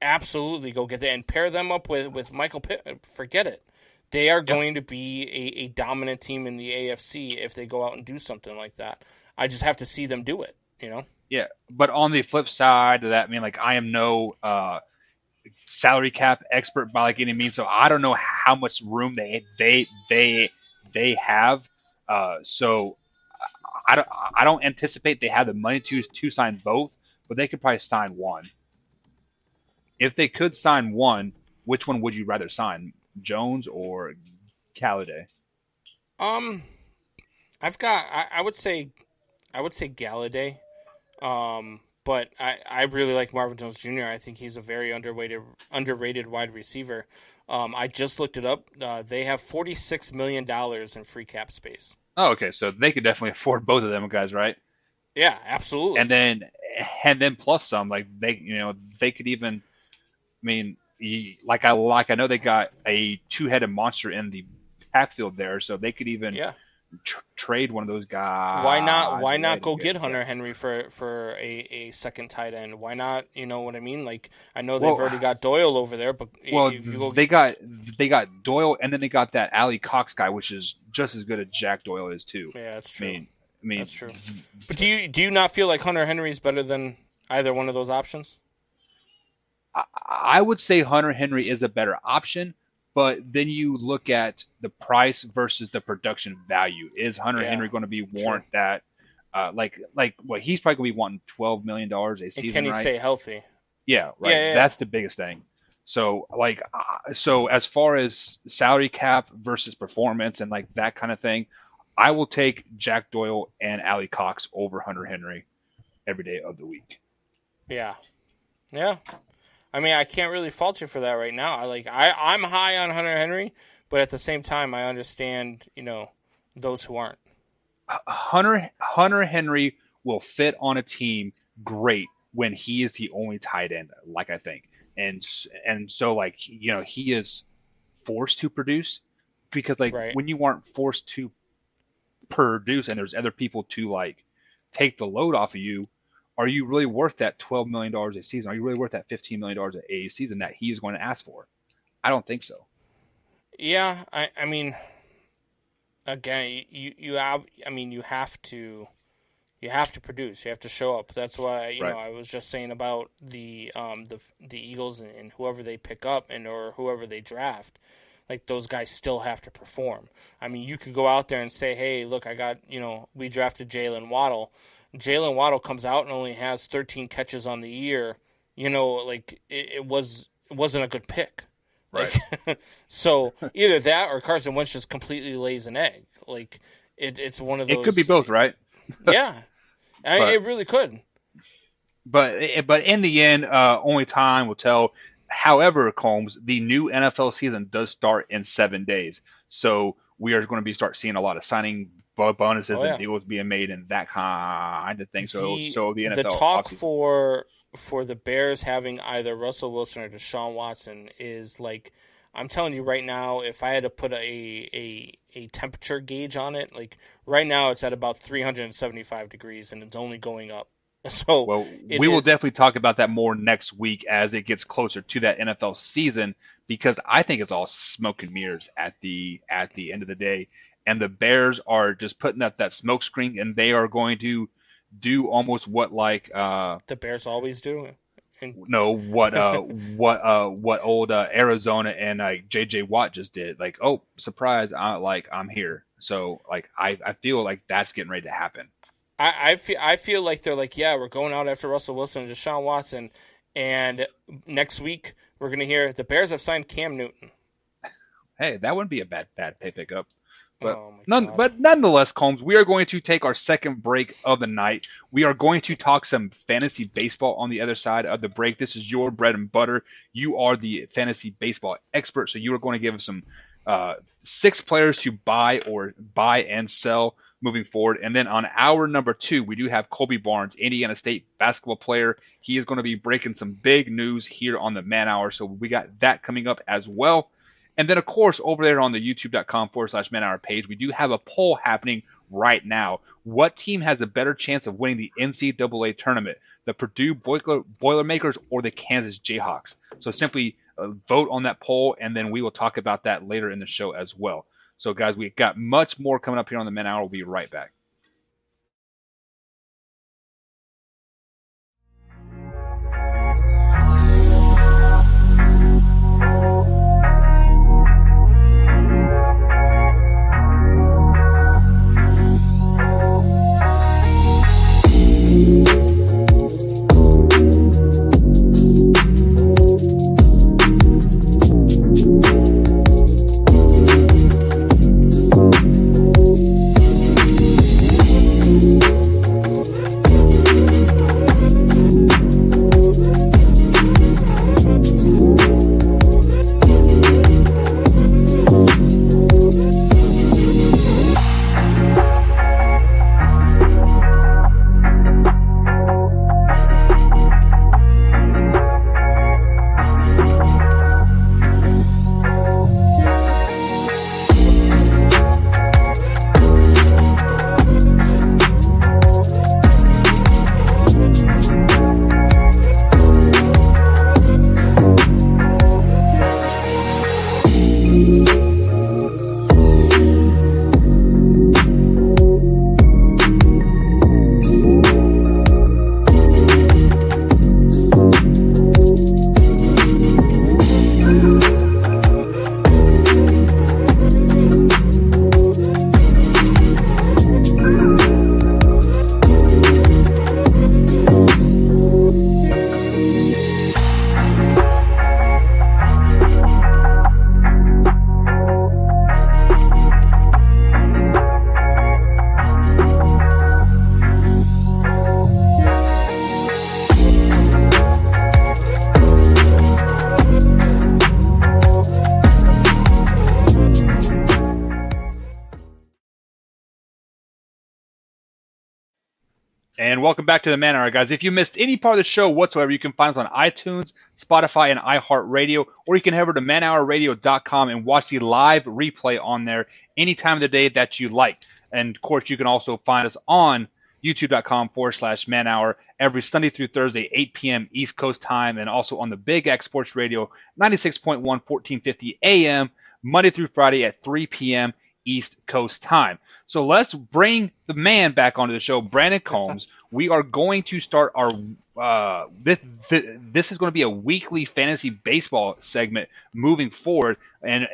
Absolutely, go get that and pair them up with Michael Pitt. Forget it. They are yeah, going to be a dominant team in the AFC if they go out and do something like that. I just have to see them do it. yeah. But on the flip side of that, I mean, like I am no salary cap expert by like any means, so I don't know how much room they have. So I don't anticipate they have the money to sign both, but they could probably sign one. If they could sign one, which one would you rather sign, Jones or Galladay? Um, I've got. I would say Galladay. But I really like Marvin Jones Jr. I think he's a very underrated wide receiver. I just looked it up. They have $46 million in free cap space. Oh, okay, so they could definitely afford both of them guys, right? Yeah, And absolutely. then and then plus some, like they could even. I mean, like I know they got a two-headed monster in the backfield there, so they could even Yeah. trade one of those Why not? guys Why away not to go get get yeah. Hunter Henry for a second tight end? Why not? You know what I mean? Like I know they've Well, already got Doyle over there, but well, if you go, they got Doyle, and then they got that Ali Cox guy, which is just as good as Jack Doyle is too. yeah, that's I true. mean, I mean, That's true. But do you not feel like Hunter Henry is better than either one of those options? I would say Hunter Henry is a better option, but then you look at the price versus the production value. Is Hunter Yeah, Henry going to be true. warrant that? Like what he's probably going to be wanting $12 million a And can season, he right? stay healthy? Yeah, Yeah, right. yeah, yeah. That's the biggest thing. So so as far as salary cap versus performance and like that kind of thing, I will take Jack Doyle and Ali Cox over Hunter Henry every day of the week. Yeah. Yeah. I mean, I can't really fault you for that right now. I'm high on Hunter Henry, but at the same time, I understand those who aren't. Hunter Henry will fit on a team great when he is the only tight end, like I think, and so like he is forced to produce because like Right. when you aren't forced to produce and there's other people to like take the load off of you, are you really worth that $12 million a season? Are you really worth that $15 million a season that he is going to ask for? I don't think so. Yeah. I mean, again, you have. I mean, you have to produce. You have to show up. That's why Right. I was just saying about the Eagles and whoever they pick up and or whoever they draft. Like those guys still have to perform. I mean, you could go out there and say, "Hey, look, I got we drafted Jalen Waddle." Jalen Waddle comes out and only has 13 catches on the year. Like it wasn't a good pick. Right. Like so, either that or Carson Wentz just completely lays an egg. Like it's one of It could be those. both, right? Yeah, But it really could. but in the end, only time will tell. However, Combs, the new NFL season does start in 7 days, so we are going to be start seeing a lot of signing bonuses Oh and yeah. deals being made and that kind of thing. So the The NFL talk offseason, for the Bears having either Russell Wilson or Deshaun Watson is like, I'm telling you right now, if I had to put a temperature gauge on it, like right now it's at about 375 degrees and it's only going up. So well, it we will is. definitely talk about that more next week as it gets closer to that NFL season because I think it's all smoke and mirrors at the end of the day, and the Bears are just putting up that smoke screen, and they are going to do almost what like The Bears always do. And no what old Arizona and JJ Watt just did. Like, oh, surprise, I'm here. So like I feel like that's getting ready to happen. I feel like they're like, yeah, we're going out after Russell Wilson and Deshaun Watson, and next week we're gonna hear the Bears have signed Cam Newton. Hey, that wouldn't be a bad pay pickup. But Oh my god. nonetheless, Combs, we are going to take our second break of the night. We are going to talk some fantasy baseball on the other side of the break. This is your bread and butter. You are the fantasy baseball expert, so you are going to give us some 6 players to buy and sell moving forward. And then on hour number 2, we do have Colby Barnes, Indiana State basketball player. He is going to be breaking some big news here on the Man Hour, so we got that coming up as well. And then, of course, over there on the youtube.com/Man Hour page, we do have a poll happening right now. What team has a better chance of winning the NCAA tournament? The Purdue Boilermakers or the Kansas Jayhawks? So simply vote on that poll, and then we will talk about that later in the show as well. So, guys, we've got much more coming up here on the Man Hour. We'll be right back. And welcome back to the Man Hour, guys. If you missed any part of the show whatsoever, you can find us on iTunes, Spotify, and iHeartRadio, or you can head over to manhourradio.com and watch the live replay on there any time of the day that you like. And, of course, you can also find us on youtube.com/Man Hour every Sunday through Thursday, 8 p.m. East Coast time, and also on the Big X Sports Radio, 96.1, 1450 a.m., Monday through Friday at 3 p.m. East Coast time. So let's bring the man back onto the show, Brandon Combs. We are going to start our this is going to be a weekly fantasy baseball segment moving forward, and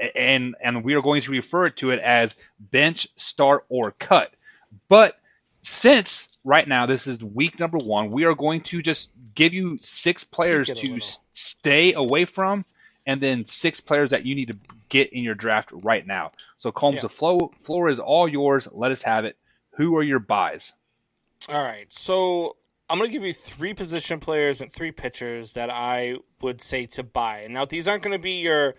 we are going to refer to it as bench, start, or cut. But since right now this is week number 1, we are going to just give you 6 players to stay away from, and then 6 players that you need to get in your draft right now. So, Combs, the floor is all yours. Let us have it. Who are your buys? All right. So, I'm going to give you 3 position players and 3 pitchers that I would say to buy. And now, these aren't going to be your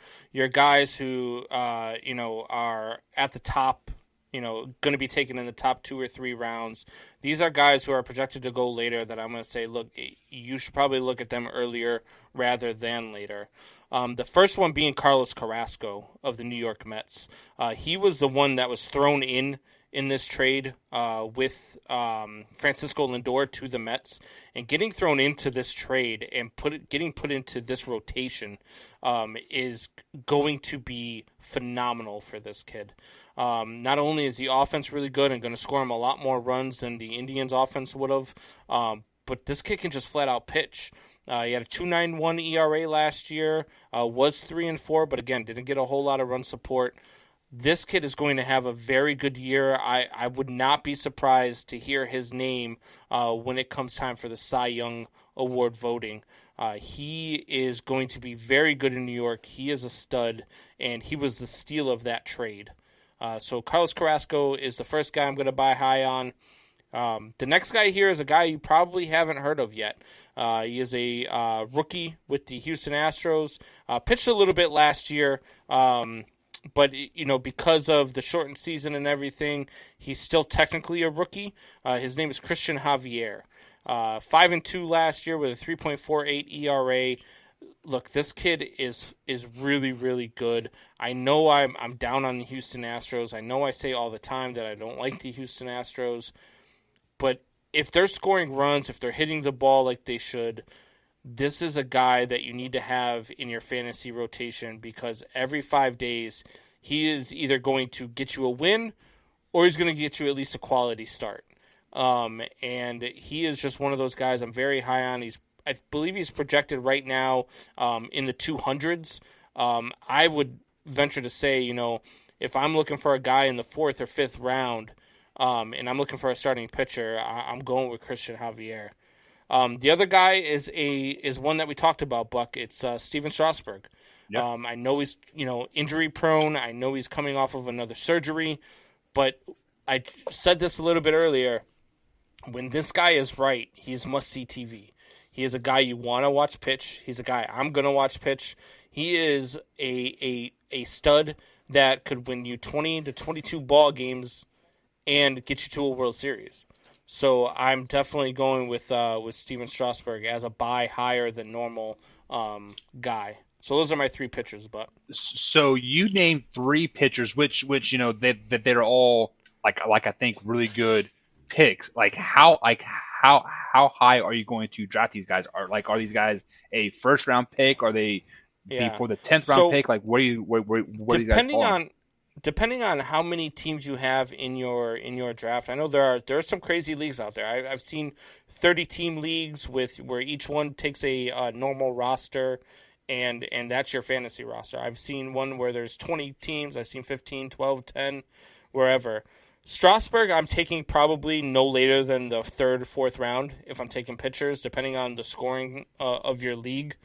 guys who, are at the top, going to be taken in the top 2 or 3 rounds. These are guys who are projected to go later that I'm going to say, look, you should probably look at them earlier rather than later. The first one being Carlos Carrasco of the New York Mets. He was the one that was thrown in this trade with Francisco Lindor to the Mets, and getting thrown into this trade and getting put into this rotation is going to be phenomenal for this kid. Not only is the offense really good and going to score him a lot more runs than the Indians' offense would have, but this kid can just flat out pitch. He had a 2.91 ERA last year, was 3-4, but again, didn't get a whole lot of run support. This kid is going to have a very good year. I would not be surprised to hear his name when it comes time for the Cy Young Award voting. He is going to be very good in New York. He is a stud, and he was the steal of that trade. So Carlos Carrasco is the first guy I'm going to buy high on. The next guy here is a guy you probably haven't heard of yet. He is a rookie with the Houston Astros. Pitched a little bit last year, but because of the shortened season and everything, he's still technically a rookie. His name is Christian Javier. 5-2 last year with a 3.48 ERA. Look, this kid is really, really good. I know I'm down on the Houston Astros. I know I say all the time that I don't like the Houston Astros. But if they're scoring runs, if they're hitting the ball like they should, this is a guy that you need to have in your fantasy rotation, because every 5 days he is either going to get you a win or he's going to get you at least a quality start. And he is just one of those guys I'm very high on. I believe he's projected right now in the 200s. I would venture to say, if I'm looking for a guy in the 4th or 5th round, and I'm looking for a starting pitcher, I'm going with Christian Javier. The other guy is one that we talked about, Buck. It's Steven Strasburg. Yep. I know he's injury prone. I know he's coming off of another surgery, but I said this a little bit earlier. When this guy is right, he's must-see TV. He is a guy you want to watch pitch. He's a guy I'm going to watch pitch. He is a stud that could win you 20 to 22 ball games and get you to a World Series. So I'm definitely going with Steven Strasburg as a buy higher than normal guy. So those are my 3 pitchers. But so you named 3 pitchers, which that they're all like I think really good picks. How high are you going to draft these guys? Are these guys a first round pick? Are they before the 10th round pick? Like where these guys fall? Depending on how many teams you have in your draft, I know there are some crazy leagues out there. I've seen 30-team leagues where each one takes a normal roster, and that's your fantasy roster. I've seen one where there's 20 teams. I've seen 15, 12, 10, wherever. Strasburg, I'm taking probably no later than the 3rd, 4th round if I'm taking pitchers, depending on the scoring of your league.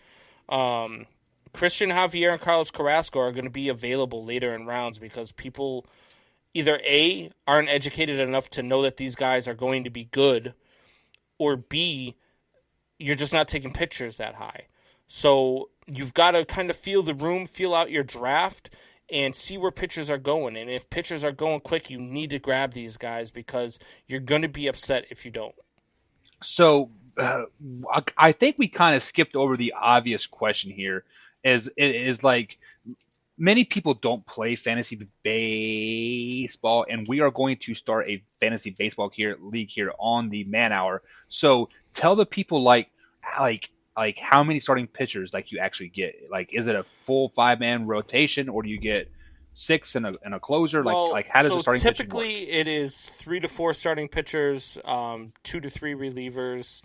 Christian Javier and Carlos Carrasco are going to be available later in rounds because people either A, aren't educated enough to know that these guys are going to be good, or B, you're just not taking pitchers that high. So you've got to kind of feel the room, feel out your draft, and see where pitchers are going. And if pitchers are going quick, you need to grab these guys because you're going to be upset if you don't. So I think we kind of skipped over the obvious question here. Is like many people don't play fantasy baseball, and we are going to start a fantasy baseball league here on the Man Hour. So tell the people like how many starting pitchers you actually get. Is it a full 5-man rotation, or do you get 6 and a closer? Well, how does the starting pitching work? Typically it is 3 to 4 starting pitchers, 2 to 3 relievers.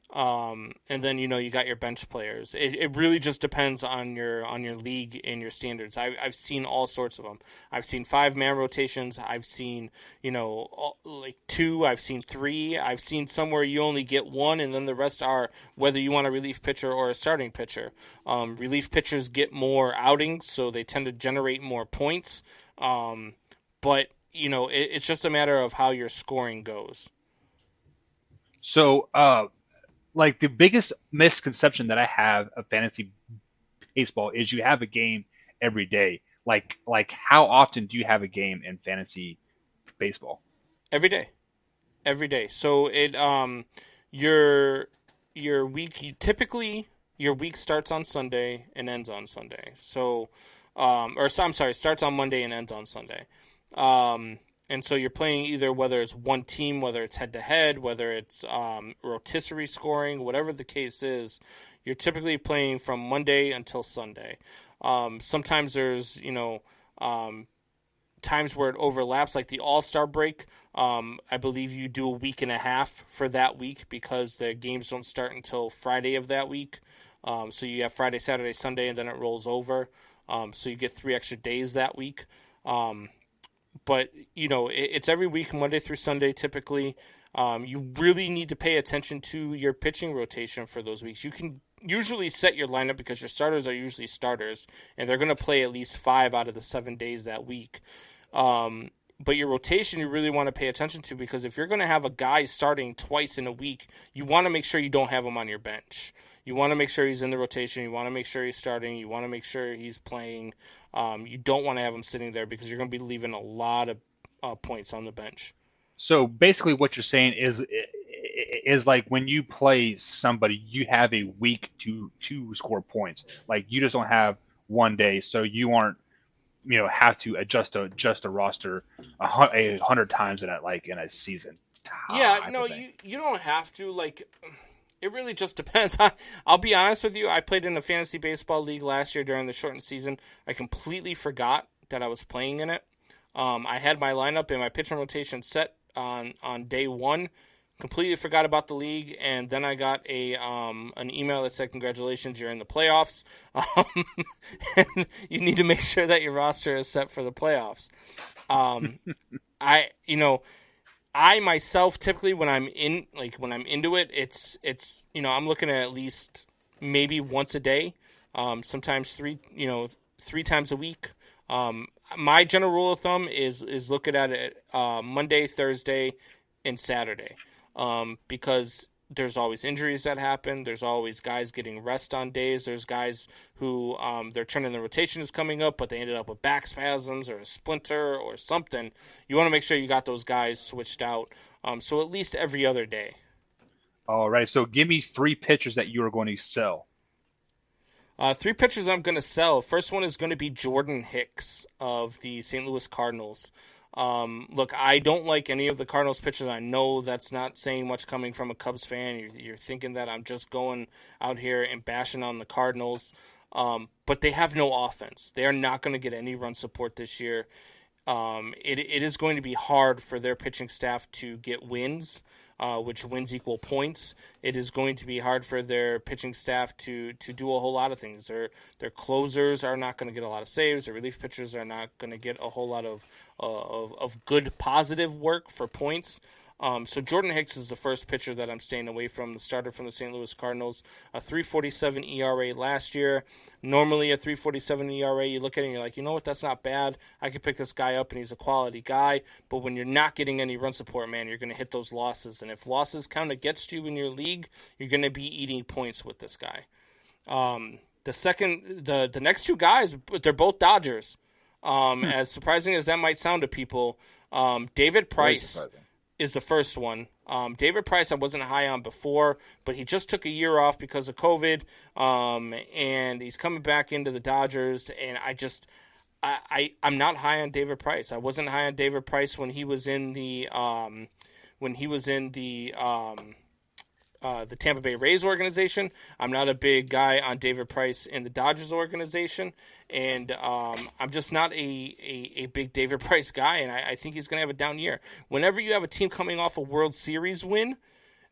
And then you got your bench players. It really just depends on your league and your standards. I've seen all sorts of them. I've seen 5-man rotations. I've seen 2. I've seen 3. I've seen some where you only get 1, and then the rest are whether you want a relief pitcher or a starting pitcher. Relief pitchers get more outings, so they tend to generate more points. But it's just a matter of how your scoring goes. So the biggest misconception that I have of fantasy baseball is you have a game every day. How often do you have a game in fantasy baseball? Every day. So it your week typically your week starts on Sunday and ends on Sunday. So starts on Monday and ends on Sunday. And so you're playing either whether it's one team, whether it's head-to-head, whether it's rotisserie scoring, whatever the case is, you're typically playing from Monday until Sunday. Sometimes there's, times where it overlaps, like the All-Star break. I believe you do a week and a half for that week because the games don't start until Friday of that week. So you have Friday, Saturday, Sunday, and then it rolls over. So you get 3 extra days that week. But it's every week, Monday through Sunday, typically. You really need to pay attention to your pitching rotation for those weeks. You can usually set your lineup because your starters are usually starters, and they're going to play at least 5 out of the 7 days that week. But your rotation, you really want to pay attention to, because if you're going to have a guy starting twice in a week, you want to make sure you don't have him on your bench. You want to make sure he's in the rotation. You want to make sure he's starting. You want to make sure he's playing. You don't want to have him sitting there because you're going to be leaving a lot of points on the bench. So basically, what you're saying is like when you play somebody, you have a week to score points. Like you just don't have one day, so you aren't have to adjust a roster 100 times in a season. Yeah, no, you don't have to. Like, it really just depends. I'll be honest with you. I played in a fantasy baseball league last year during the shortened season. I completely forgot that I was playing in it. I had my lineup and my pitching rotation set on day one. Completely forgot about the league, and then I got an email that said, "Congratulations, you're in the playoffs." And you need to make sure that your roster is set for the playoffs. I myself typically when I'm into it, it's I'm looking at least maybe once a day, sometimes three times a week. My general rule of thumb is looking at it Monday, Thursday, and Saturday, because there's always injuries that happen. There's always guys getting rest on days. There's guys who their turn in the rotation is coming up, but they ended up with back spasms or a splinter or something. You want to make sure you got those guys switched out. So at least every other day. All right. So give me 3 pitchers that you are going to sell. 3 pitchers I'm going to sell. First one is going to be Jordan Hicks of the St. Louis Cardinals. Look, I don't like any of the Cardinals pitchers. I know that's not saying much coming from a Cubs fan. You're thinking that I'm just going out here and bashing on the Cardinals. But they have no offense. They are not going to get any run support this year. It is going to be hard for their pitching staff to get wins, which wins equal points. It is going to be hard for their pitching staff to do a whole lot of things. Their closers are not going to get a lot of saves. Their relief pitchers are not going to get a whole lot of good positive work for points. So Jordan Hicks is the first pitcher that I'm staying away from, the starter from the St. Louis Cardinals. A 3.47 ERA last year. Normally a 3.47 ERA, you look at it and you're like, you know what, that's not bad. I could pick this guy up and he's a quality guy. But when you're not getting any run support, man, you're going to hit those losses. And if losses count against you in your league, you're going to be eating points with this guy. The next 2 guys, they're both Dodgers. As surprising as that might sound to people, David Price is the first one. David Price I wasn't high on before, but he just took a year off because of COVID, and he's coming back into the Dodgers, and I'm not high on David Price. I wasn't high on David Price when he was in the Tampa Bay Rays organization. I'm not a big guy on David Price in the Dodgers organization, and I'm just not a big David Price guy, and I think he's going to have a down year. Whenever you have a team coming off a World Series win,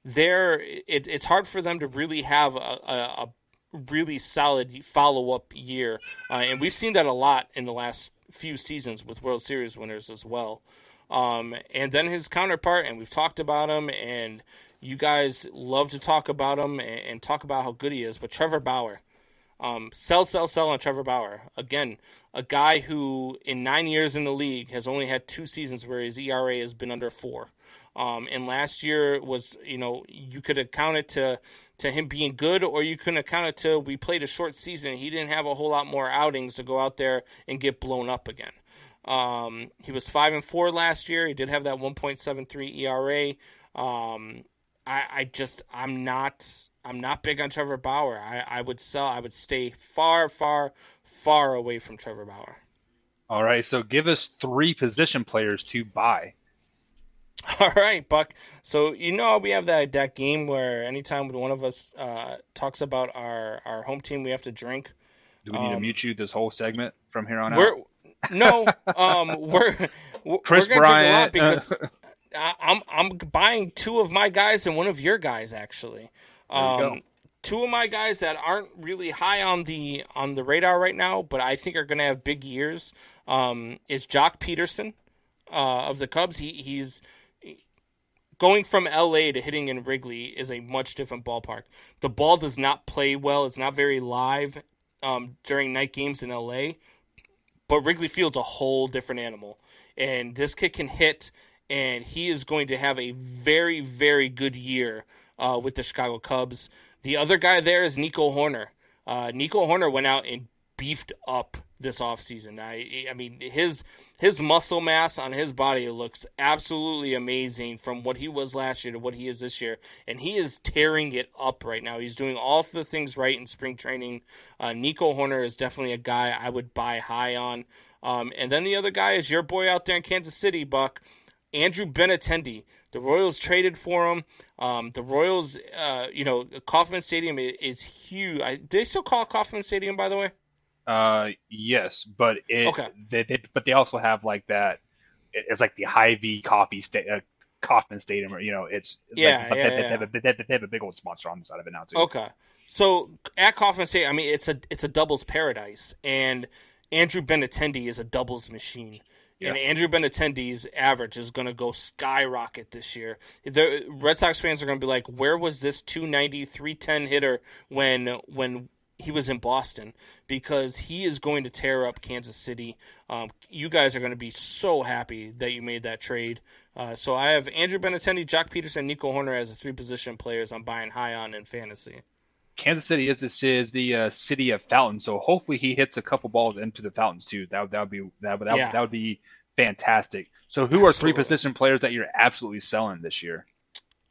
it's hard for them to really have a really solid follow-up year, and we've seen that a lot in the last few seasons with World Series winners as well. And then his counterpart, and we've talked about him, and you guys love to talk about him and talk about how good he is, but Trevor Bauer. Sell on Trevor Bauer. Again, a guy who in 9 years in the league has only had 2 seasons where his ERA has been under 4. And last year was, you could account it to him being good, or you couldn't account it to we played a short season. He didn't have a whole lot more outings to go out there and get blown up again. He was 5-4 last year. He did have that 1.73 ERA. I'm not big on Trevor Bauer. I would sell. I would stay far, far, far away from Trevor Bauer. All right, so give us 3 position players to buy. All right, Buck. So we have that game where anytime one of us talks about our home team, we have to drink. Do we need to mute you this whole segment from here on out? We're Chris gonna Bryant. drink a lot because I'm buying 2 of my guys and 1 of your guys actually. 2 of my guys that aren't really high on the radar right now, but I think are going to have big years. is Jock Peterson of the Cubs. He's going from LA to hitting in Wrigley is a much different ballpark. The ball does not play well. It's not very live during night games in LA, but Wrigley Field's a whole different animal. And this kid can hit, and he is going to have a very, very good year with the Chicago Cubs. The other guy there is Nico Horner. Nico Horner went out and beefed up this offseason. I mean, his muscle mass on his body looks absolutely amazing from what he was last year to what he is this year, and he is tearing it up right now. He's doing all of the things right in spring training. Nico Horner is definitely a guy I would buy high on. And then the other guy is your boy out there in Kansas City, Buck, Andrew Benintendi. The Royals traded for him. The Royals, Kauffman Stadium is huge. Do they still call it Kauffman Stadium, by the way? Yes, but Okay. They also have like that. It's like the Hy-Vee Kauffman Stadium, or it's Yeah, like, yeah, yeah. they have a big old sponsor on the side of it now too. Okay. So at Kauffman Stadium, I mean, it's a doubles paradise, and Andrew Benintendi is a doubles machine. Yeah. And Andrew Benintendi's average is going to go skyrocket this year. The Red Sox fans are going to be like, where was this 290, 310 hitter when he was in Boston? Because he is going to tear up Kansas City. You guys are going to be so happy that you made that trade. So I have Andrew Benintendi, Jock Peterson, Nico Horner as the 3 position players I'm buying high on in fantasy. Kansas City is the city of fountains, so hopefully he hits a couple balls into the fountains too. That would be fantastic. So who are 3 Absolutely. position players that you're absolutely selling this year?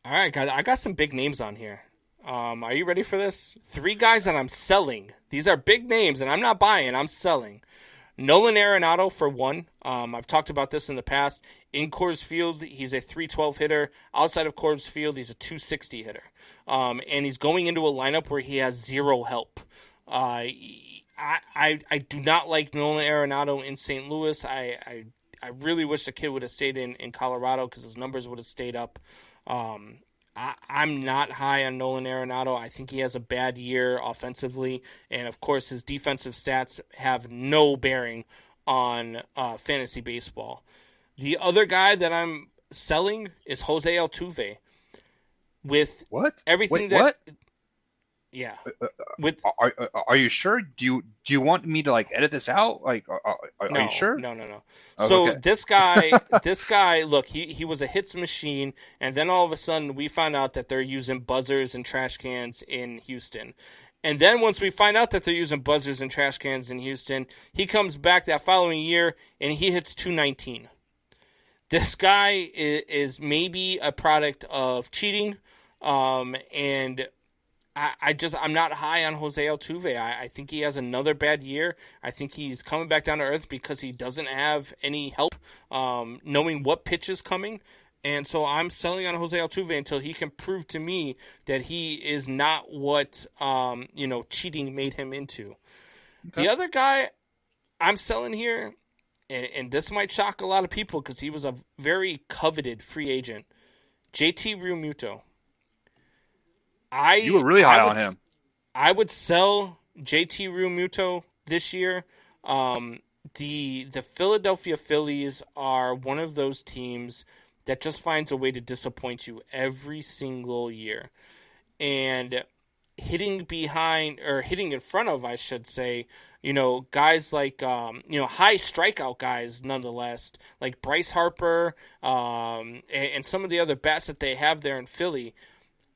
All right, guys, I got some big names on here. Are you ready for this? 3 guys that I'm selling. These are big names, and I'm not buying. I'm selling. Nolan Arenado for 1. I've talked about this in the past. In Coors Field, he's a 312 hitter. Outside of Coors Field, he's a 260 hitter. And he's going into a lineup where he has 0 help. I do not like Nolan Arenado in St. Louis. I really wish the kid would have stayed in Colorado because his numbers would have stayed up. I'm not high on Nolan Arenado. I think he has a bad year offensively, and of course his defensive stats have no bearing on fantasy baseball. The other guy that I'm selling is Jose Altuve. With What? everything Wait, that, what? yeah, with Are you sure? Do you want me to like edit this out? Like, are no, you sure? no. Oh, So okay. this guy, look, he was a hits machine, and then all of a sudden we found out that they're using buzzers and trash cans in Houston. And then once we find out that they're using buzzers and trash cans in Houston, he comes back that following year and he hits 219. This guy is maybe a product of cheating, and I'm not high on Jose Altuve. I think he has another bad year. I think he's coming back down to earth because he doesn't have any help knowing what pitch is coming. And so I'm selling on Jose Altuve until he can prove to me that he is not what cheating made him into. Okay. The other guy I'm selling here, and this might shock a lot of people because he was a very coveted free agent, JT Realmuto. You were really high on him. I would sell JT Realmuto this year. The Philadelphia Phillies are one of those teams that just finds a way to disappoint you every single year. And hitting in front of, I should say, guys like, high strikeout guys nonetheless, like Bryce Harper, and some of the other bats that they have there in Philly.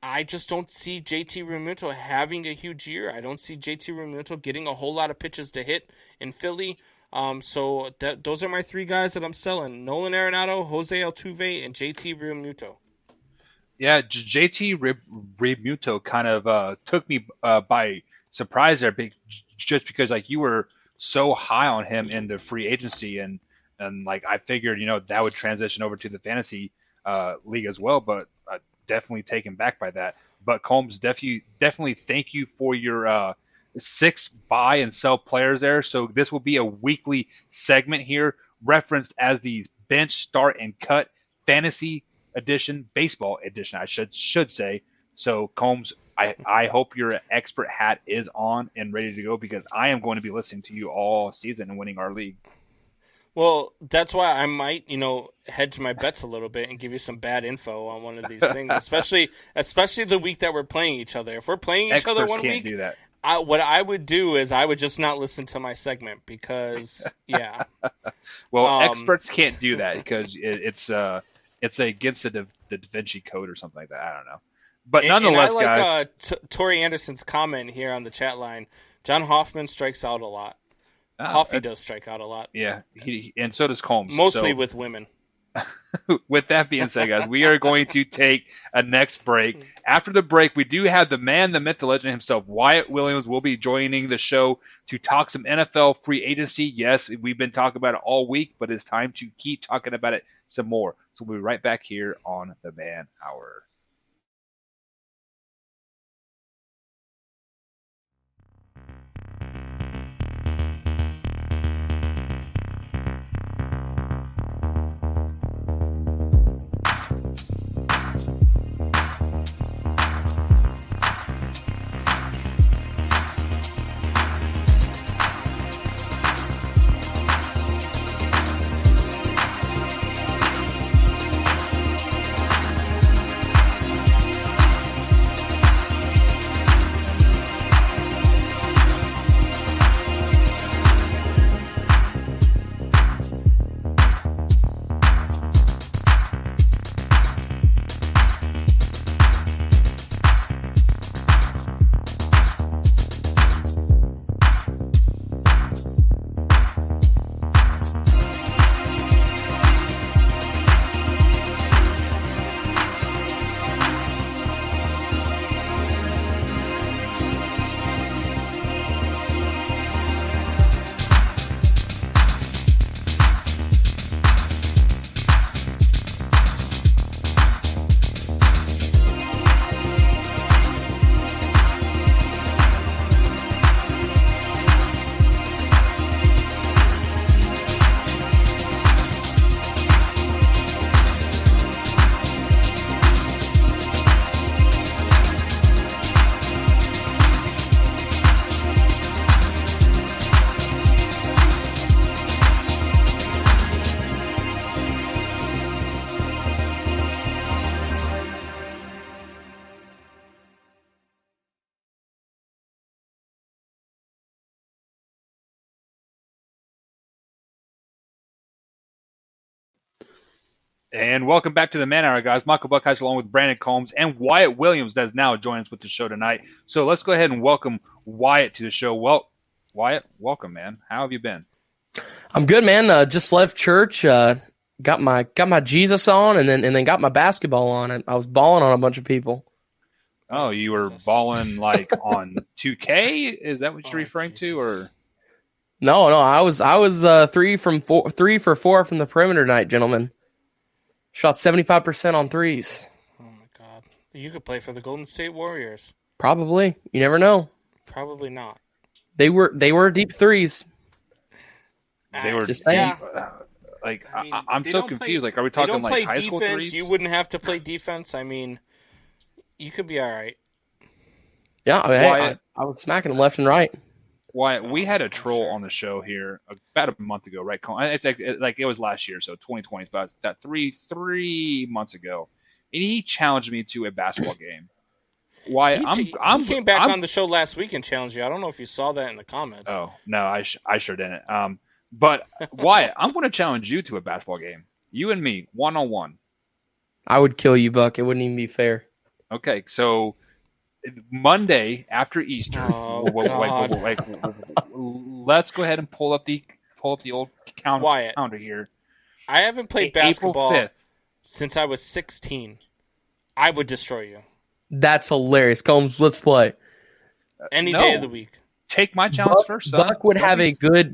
I just don't see JT Realmuto having a huge year. I don't see JT Realmuto getting a whole lot of pitches to hit in Philly. So those are my 3 guys that I'm selling: Nolan Arenado, Jose Altuve, and JT Realmuto. Yeah, JT Realmuto kind of took me by surprise there, just because like you were so high on him in the free agency, and like I figured that would transition over to the fantasy league as well, but definitely taken back by that. But Combs, definitely thank you for your 6 buy and sell players there. So this will be a weekly segment here, referenced as the bench start and cut fantasy edition, baseball edition, I should say. So Combs, I hope your expert hat is on and ready to go, because I am going to be listening to you all season and winning our league. Well, that's why I might, hedge my bets a little bit and give you some bad info on one of these things, especially the week that we're playing each other. If we're playing each other Experts one can't week, do that. what I would do is I would just not listen to my segment because, yeah. Well, experts can't do that because it's against the Da Vinci Code or something like that. I don't know. But nonetheless, and I guys, like Tori Anderson's comment here on the chat line. John Hoffman strikes out a lot. Ah, Hoffy does strike out a lot. Yeah, and so does Combs. Mostly with women. With that being said, guys, we are going to take a next break. After the break, we do have the man, the myth, the legend himself, Wyatt Williams, will be joining the show to talk some NFL free agency. Yes, we've been talking about it all week, but it's time to keep talking about it some more. So we'll be right back here on the Man Hour. And welcome back to the Man Hour, guys. Michael Buckheist along with Brandon Combs and Wyatt Williams that is now joining us with the show tonight. So let's go ahead and welcome Wyatt to the show. Well, Wyatt, welcome, man. How have you been? I'm good, man. Just left church. Got my Jesus on, and then got my basketball on. I was balling on a bunch of people. Oh, you were balling like on 2K? Is that what you're referring to, or? No. I was 3 for 4 from the perimeter tonight, gentlemen. Shot 75% on threes. Oh my God! You could play for the Golden State Warriors. Probably. You never know. Probably not. They were deep threes. They were just deep. Like I mean, I'm so confused. Like, are we talking like high school threes? You wouldn't have to play defense. I mean, you could be all right. Yeah, I was smacking them left and right. Wyatt, we had a troll on the show here about a month ago, right? It's like it was last year, so 2020. It's about that three months ago, and he challenged me to a basketball game. Wyatt, he came back on the show last week and challenged you. I don't know if you saw that in the comments. Oh no, I sure didn't. But Wyatt, I'm going to challenge you to a basketball game. You and me, 1-on-1. I would kill you, Buck. It wouldn't even be fair. Okay, so Monday after Easter. Let's go ahead and pull up the old calendar here. I haven't played basketball April 5th. Since I was 16. I would destroy you. That's hilarious. Combs, let's play. Any day of the week. Take my challenge first, son. Buck would have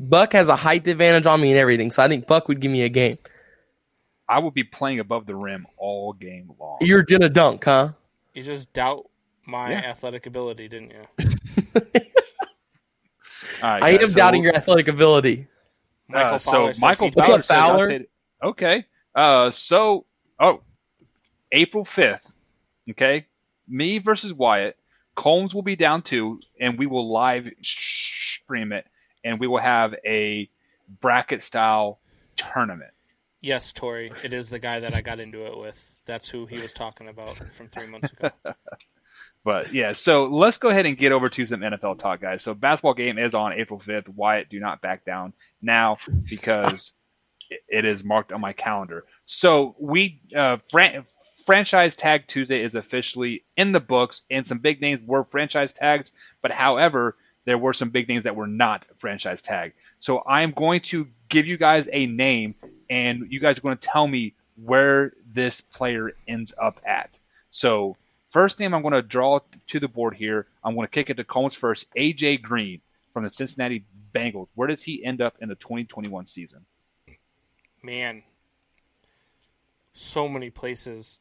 Buck has a height advantage on me and everything, so I think Buck would give me a game. I would be playing above the rim all game long. You're gonna dunk, huh? You just doubt my athletic ability, didn't you? All right, I am doubting your athletic ability. Michael what's up, Fowler? Okay. April 5th. Okay. Me versus Wyatt. Combs will be down too, and we will live stream it, and we will have a bracket style tournament. Yes, Tori, it is the guy that I got into it with. That's who he was talking about from 3 months ago. But yeah, so let's go ahead and get over to some NFL talk, guys. So basketball game is on April 5th. Wyatt, do not back down now because it is marked on my calendar. So we franchise tag Tuesday is officially in the books, and some big names were franchise tags, but however, there were some big names that were not franchise tagged. So I'm going to give you guys a name, and you guys are going to tell me where this player ends up at. So first name I'm going to draw to the board here, I'm going to kick it to Combs first. AJ Green from the Cincinnati Bengals. Where does he end up in the 2021 season? Man, so many places.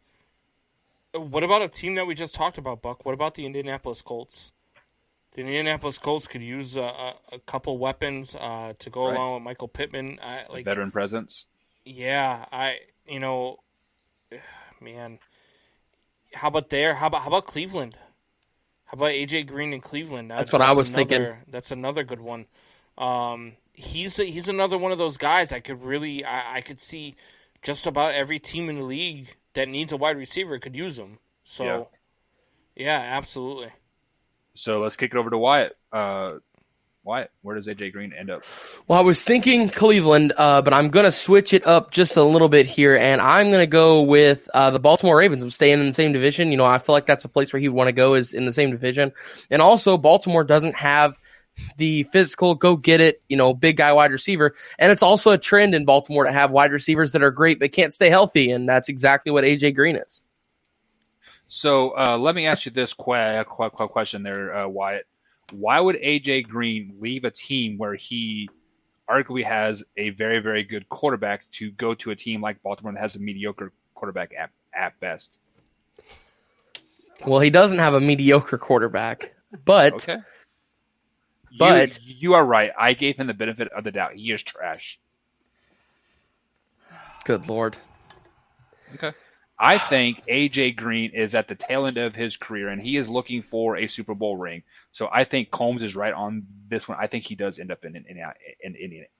What about a team that we just talked about, Buck? What about the Indianapolis Colts? The Indianapolis Colts could use a couple weapons to go along with Michael Pittman. Veteran presence. Yeah, man. How about there? How about Cleveland? How about AJ Green in Cleveland? That's what I was thinking. That's another good one. He's another one of those guys I could see just about every team in the league that needs a wide receiver could use him. So, yeah absolutely. So let's kick it over to Wyatt. Wyatt, where does AJ Green end up? Well, I was thinking Cleveland, but I'm going to switch it up just a little bit here, and I'm going to go with the Baltimore Ravens. I'm staying in the same division. You know, I feel like that's a place where he'd want to go, is in the same division. And also, Baltimore doesn't have the physical, go-get-it, big guy wide receiver. And it's also a trend in Baltimore to have wide receivers that are great but can't stay healthy, and that's exactly what AJ Green is. So let me ask you this question there, Wyatt. Why would AJ Green leave a team where he arguably has a very, very good quarterback to go to a team like Baltimore that has a mediocre quarterback at best? Well, he doesn't have a mediocre quarterback, but okay. But you are right. I gave him the benefit of the doubt. He is trash. Good Lord. Okay. I think AJ Green is at the tail end of his career, and he is looking for a Super Bowl ring. So I think Combs is right on this one. I think he does end up in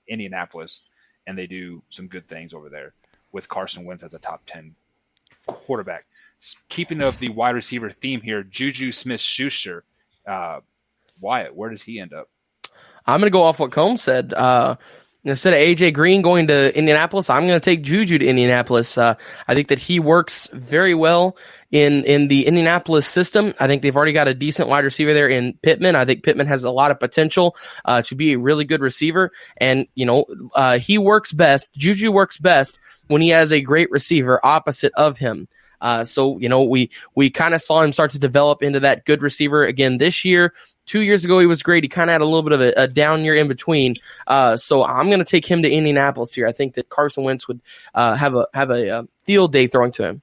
Indianapolis, and they do some good things over there with Carson Wentz as a top 10 quarterback. Keeping of the wide receiver theme here, Juju Smith-Schuster. Wyatt, where does he end up? I'm going to go off what Combs said. Instead of AJ Green going to Indianapolis, I'm going to take Juju to Indianapolis. I think that he works very well in the Indianapolis system. I think they've already got a decent wide receiver there in Pittman. I think Pittman has a lot of potential to be a really good receiver. And, he works best, Juju works best when he has a great receiver opposite of him. So we kind of saw him start to develop into that good receiver again this year. 2 years ago, he was great. He kind of had a little bit of a down year in between. So I'm going to take him to Indianapolis here. I think that Carson Wentz would have a field day throwing to him.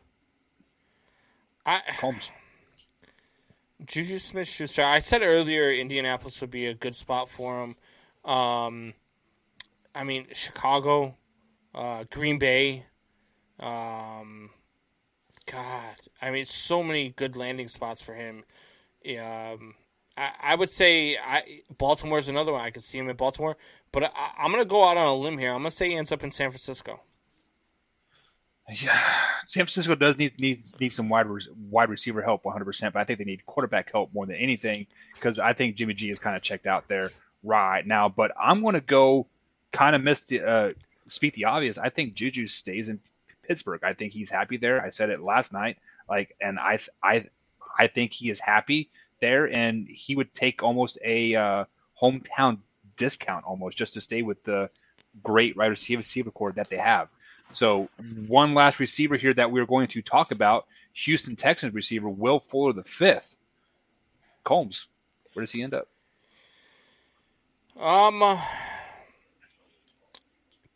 Juju Smith-Schuster. I said earlier Indianapolis would be a good spot for him. Chicago, Green Bay. So many good landing spots for him. I would say Baltimore is another one. I could see him in Baltimore, but I'm going to go out on a limb here. I'm going to say he ends up in San Francisco. Yeah, San Francisco does need some wide receiver help 100%, but I think they need quarterback help more than anything because I think Jimmy G is kind of checked out there right now. But I'm going to go kind of speak the obvious. I think Juju stays in Pittsburgh. I think he's happy there. I said it last night. And I think he is happy there, and he would take almost a hometown discount almost just to stay with the great wide receiver core that they have. So one last receiver here that we're going to talk about, Houston Texans receiver Will Fuller the fifth. Combs, where does he end up?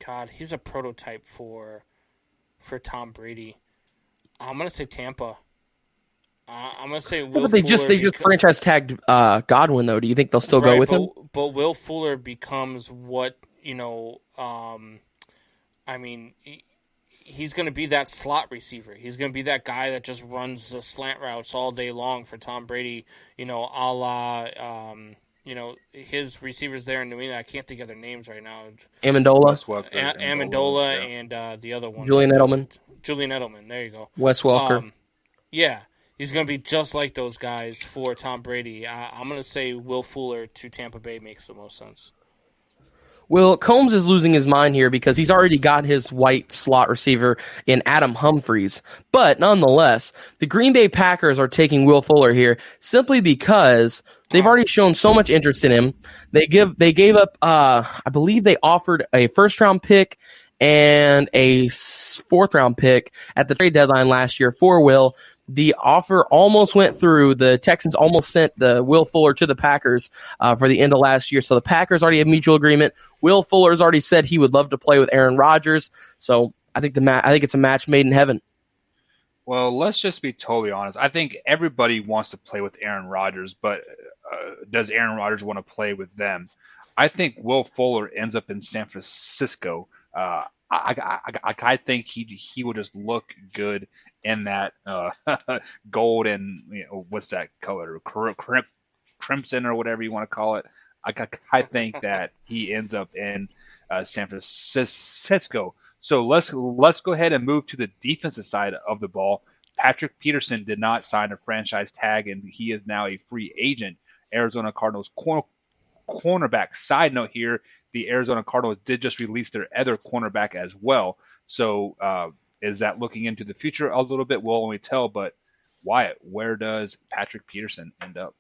God, he's a prototype for Tom Brady. I'm gonna say Tampa. I'm gonna say Will. But they just franchise tagged Godwin though. Do you think they'll still go with him? But Will Fuller becomes what he's going to be that slot receiver. He's going to be that guy that just runs the slant routes all day long for Tom Brady, a la his receivers there in New England. I can't think of their names right now. Amendola, Wes Welker, Amendola, yeah. and the other one, Julian Edelman. Julian Edelman. There you go. Wes Welker. Yeah, he's going to be just like those guys for Tom Brady. I'm going to say Will Fuller to Tampa Bay makes the most sense. Well, Combs is losing his mind here because he's already got his white slot receiver in Adam Humphries. But nonetheless, the Green Bay Packers are taking Will Fuller here simply because they've already shown so much interest in him. They gave up, I believe they offered a first-round pick and a fourth-round pick at the trade deadline last year for Will. The offer almost went through. The Texans almost sent the Will Fuller to the Packers for the end of last year. So the Packers already have mutual agreement. Will Fuller's already said he would love to play with Aaron Rodgers. So I think it's a match made in heaven. Well, let's just be totally honest. I think everybody wants to play with Aaron Rodgers, but does Aaron Rodgers want to play with them? I think Will Fuller ends up in San Francisco. I think he will just look good in that gold and what's that color, crimson or whatever you want to call it. I think that he ends up in San Francisco. So let's go ahead and move to the defensive side of the ball. Patrick Peterson did not sign a franchise tag, and he is now a free agent. Arizona Cardinals cornerback. Side note here, the Arizona Cardinals did just release their other cornerback as well. So is that looking into the future a little bit? We'll only tell, but Wyatt, where does Patrick Peterson end up?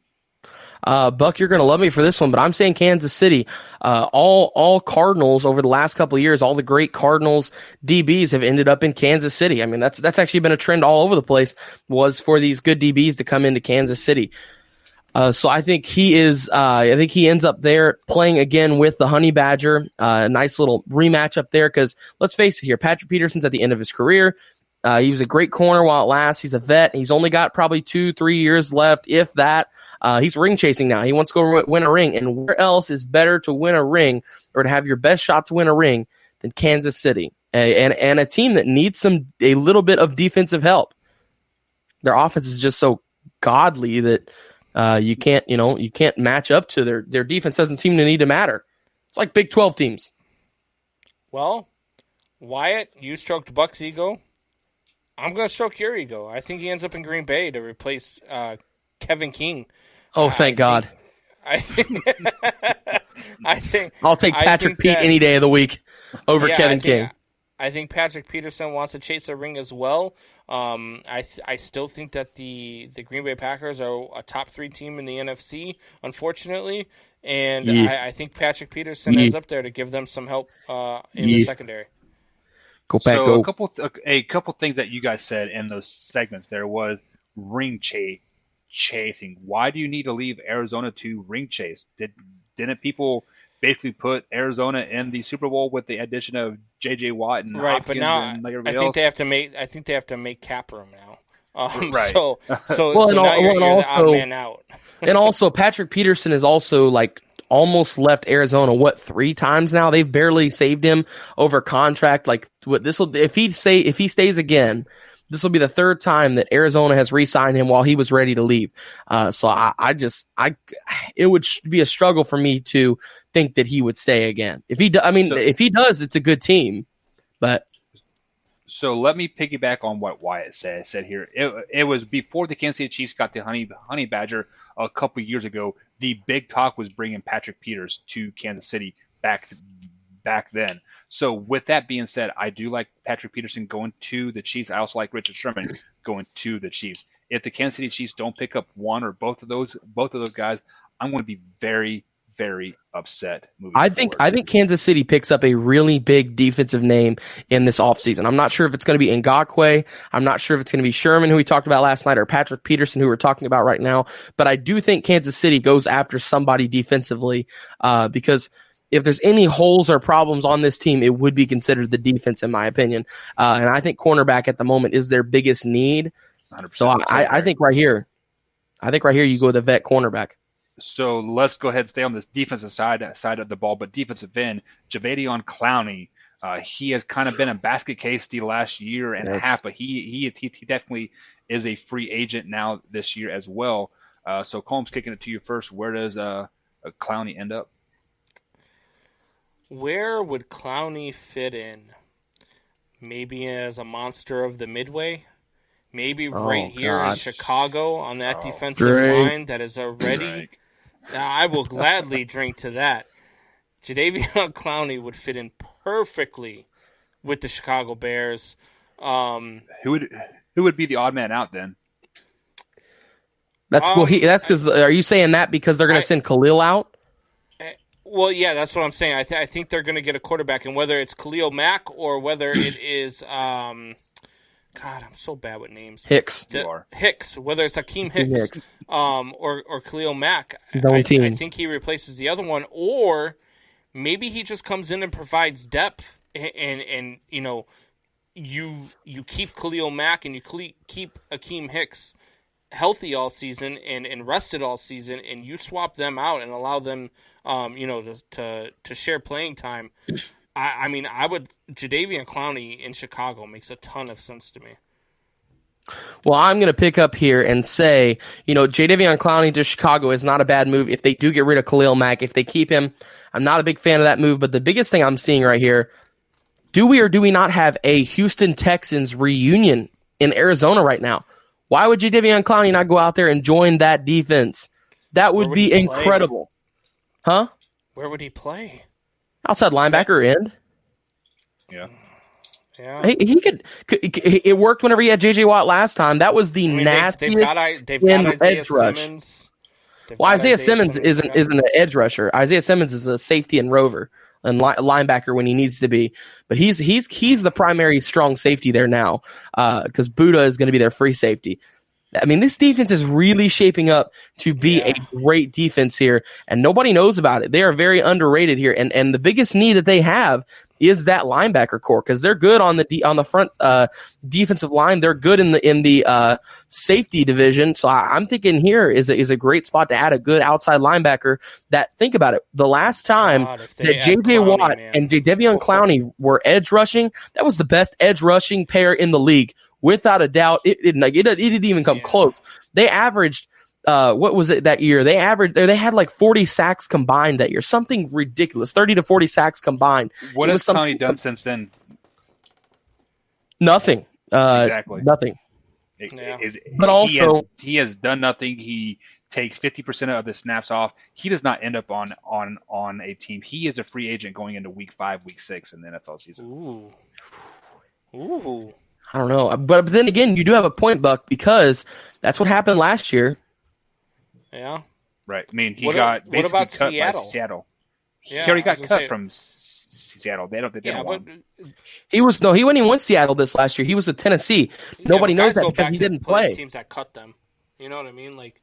Buck, you're going to love me for this one, but I'm saying Kansas City. All Cardinals over the last couple of years, all the great Cardinals DBs have ended up in Kansas City. I mean, that's actually been a trend all over the place, was for these good DBs to come into Kansas City. So I think he ends up there playing again with the Honey Badger. A nice little rematch up there because let's face it here, Patrick Peterson's at the end of his career. He was a great corner while it lasts. He's a vet. He's only got probably 2-3 years left, if that. He's ring chasing now. He wants to go win a ring. And where else is better to win a ring or to have your best shot to win a ring than Kansas City? And a team that needs a little bit of defensive help. Their offense is just so godly that you can't match up to their defense. Doesn't seem to need to matter. It's like Big 12 teams. Well, Wyatt, you stroked Buck's ego. I'm going to stroke your ego. I think he ends up in Green Bay to replace Kevin King. Oh, thank God. I think I'll take Patrick Pete any day of the week over Kevin King. I think Patrick Peterson wants to chase a ring as well. I still think that the Green Bay Packers are a top 3 team in the NFC, unfortunately, and I think Patrick Peterson ends up there to give them some help in the secondary. Go back. So a couple things that you guys said in those segments there was ring chasing. Why do you need to leave Arizona to ring chase? Didn't people basically put Arizona in the Super Bowl with the addition of J.J. Watt and right? Hopkins But now and I think they have to make cap room now. Right. So now you're the odd man out. And also Patrick Peterson is also like almost left Arizona 3 times now. They've barely saved him over contract. Like if he stays again, this will be the 3rd time that Arizona has re-signed him while he was ready to leave. So it would be a struggle for me to think that he would stay again. If he does, it's a good team. But so let me piggyback on what Wyatt said here. It was before the Kansas City Chiefs got the Honey Badger a couple years ago. The big talk was bringing Patrick Peters to Kansas City back then. So with that being said, I do like Patrick Peterson going to the Chiefs. I also like Richard Sherman going to the Chiefs. If the Kansas City Chiefs don't pick up one or both of those guys, I'm going to be very, very upset. I think Kansas City picks up a really big defensive name in this offseason. I'm not sure if it's going to be Ngakoue. I'm not sure if it's going to be Sherman, who we talked about last night, or Patrick Peterson, who we're talking about right now. But I do think Kansas City goes after somebody defensively because if there's any holes or problems on this team, it would be considered the defense, in my opinion. And I think cornerback at the moment is their biggest need. So I think right here you go with the vet cornerback. So let's go ahead and stay on this defensive side of the ball, but defensive end, Jadeveon Clowney. He has kind of been a basket case the last year and a half, but he definitely is a free agent now this year as well. So Combs, kicking it to you first. Where does Clowney end up? Where would Clowney fit in? Maybe as a monster of the Midway? Maybe right here in Chicago on that defensive line that is already... I will gladly drink to that. Jadeveon Clowney would fit in perfectly with the Chicago Bears. Who would be the odd man out then? That's that's because. Are you saying that because they're going to send Khalil out? Well, yeah, that's what I'm saying. I think they're going to get a quarterback, and whether it's Khalil Mack or whether it is, God, I'm so bad with names. Hicks. Hicks. Whether it's Akeem Hicks, or Khalil Mack, I think he replaces the other one, or maybe he just comes in and provides depth, and you know, you keep Khalil Mack and you keep Akeem Hicks healthy all season and rested all season, and you swap them out and allow them, to share playing time. I mean, Jadeveon Clowney in Chicago makes a ton of sense to me. Well, I'm going to pick up here and say, Jadeveon Clowney to Chicago is not a bad move if they do get rid of Khalil Mack. If they keep him, I'm not a big fan of that move, but the biggest thing I'm seeing right here, do we or do we not have a Houston Texans reunion in Arizona right now? Why would Jadeveon Clowney not go out there and join that defense? That would be incredible. Huh? Where would he play? Outside linebacker end. Yeah. Yeah. He could. It worked whenever he had J.J. Watt last time. That was the nastiest they've got Isaiah edge rush. Simmons. Well, Isaiah Simmons isn't an edge rusher. Isaiah Simmons is a safety and rover and linebacker when he needs to be. But he's the primary strong safety there now because Buddha is going to be their free safety. I mean, this defense is really shaping up to be a great defense here, and nobody knows about it. They are very underrated here, and the biggest need that they have is that linebacker core because they're good on the front defensive line. They're good in the safety division. So I'm thinking here is a great spot to add a good outside linebacker. That think about it. The last time that J.J. Watt and Jadeveon Clowney were edge rushing, that was the best edge rushing pair in the league. Without a doubt, it didn't even come close. They averaged, what was it that year? They had like 40 sacks combined that year. Something ridiculous. 30 to 40 sacks combined. What has Clowney done since then? Nothing. Exactly. Nothing. But also, he has done nothing. He takes 50% of the snaps off. He does not end up on a team. He is a free agent going into week 5, week 6 in the NFL season. Ooh. I don't know. But then again, you do have a point, Buck, because that's what happened last year. Yeah. Right. I mean, he got basically cut Seattle? by Seattle. Yeah, he already got cut from Seattle. They don't want him. He wasn't even with Seattle this last year. He was with Tennessee. Nobody knows that because he didn't play. Teams that cut them. You know what I mean? Like,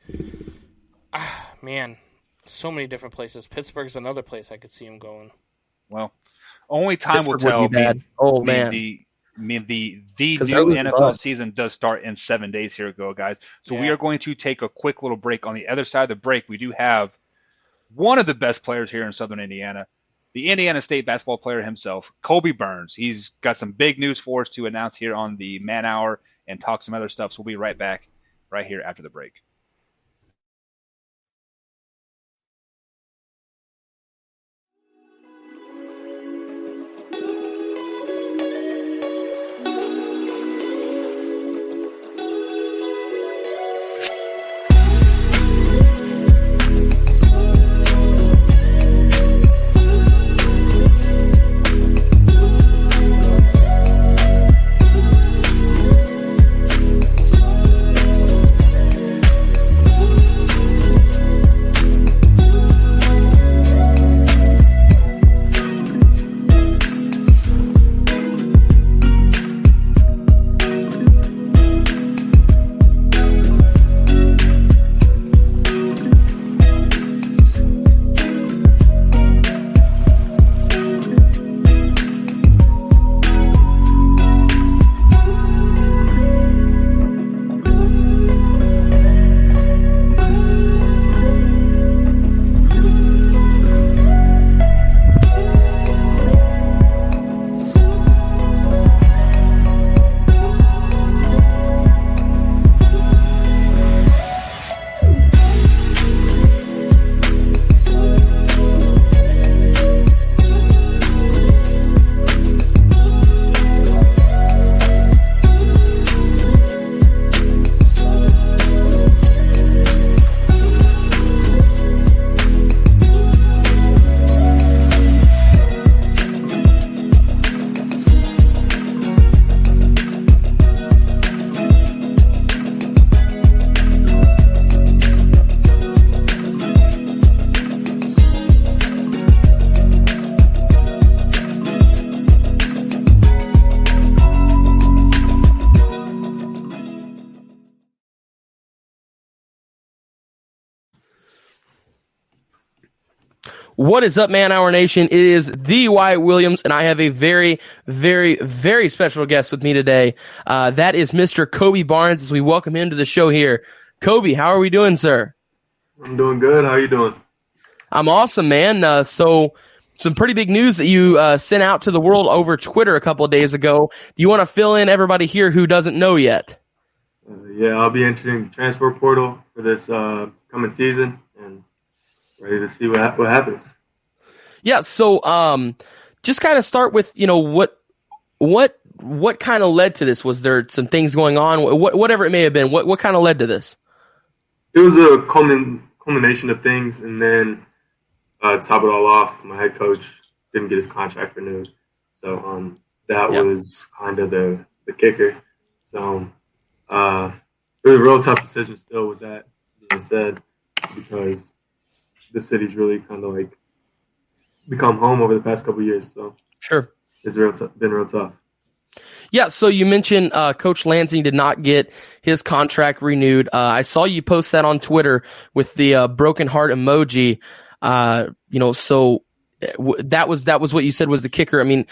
man, so many different places. Pittsburgh's another place I could see him going. Well, only time will tell. The new NFL season does start in 7 days here guys. So we are going to take a quick little break. On the other side of the break, we do have one of the best players here in Southern Indiana, the Indiana State basketball player himself, Colby Burns. He's got some big news for us to announce here on the Man Hour and talk some other stuff. So we'll be right back right here after the break. What is up, Man Hour Nation? It is the Wyatt Williams, and I have a very, very, very special guest with me today. That is Mr. Kobe Barnes, as we welcome him to the show here. Kobe, how are we doing, sir? I'm doing good. How are you doing? I'm awesome, man. So some pretty big news that you sent out to the world over Twitter a couple of days ago. Do you want to fill in everybody here who doesn't know yet? Yeah, I'll be entering the transfer portal for this coming season and ready to see what happens. Yeah, so just kind of start with, what kind of led to this? Was there some things going on? Whatever it may have been, what kind of led to this? It was a culmination of things, and then to top it all off, my head coach didn't get his contract renewed. So that was kind of the kicker. So it was a real tough decision still with that being said, because the city's really kind of like become home over the past couple of years. So sure, it's been real tough. Yeah, so you mentioned Coach Lansing did not get his contract renewed. I saw you post that on Twitter with the broken heart emoji. So that was what you said was the kicker. I mean,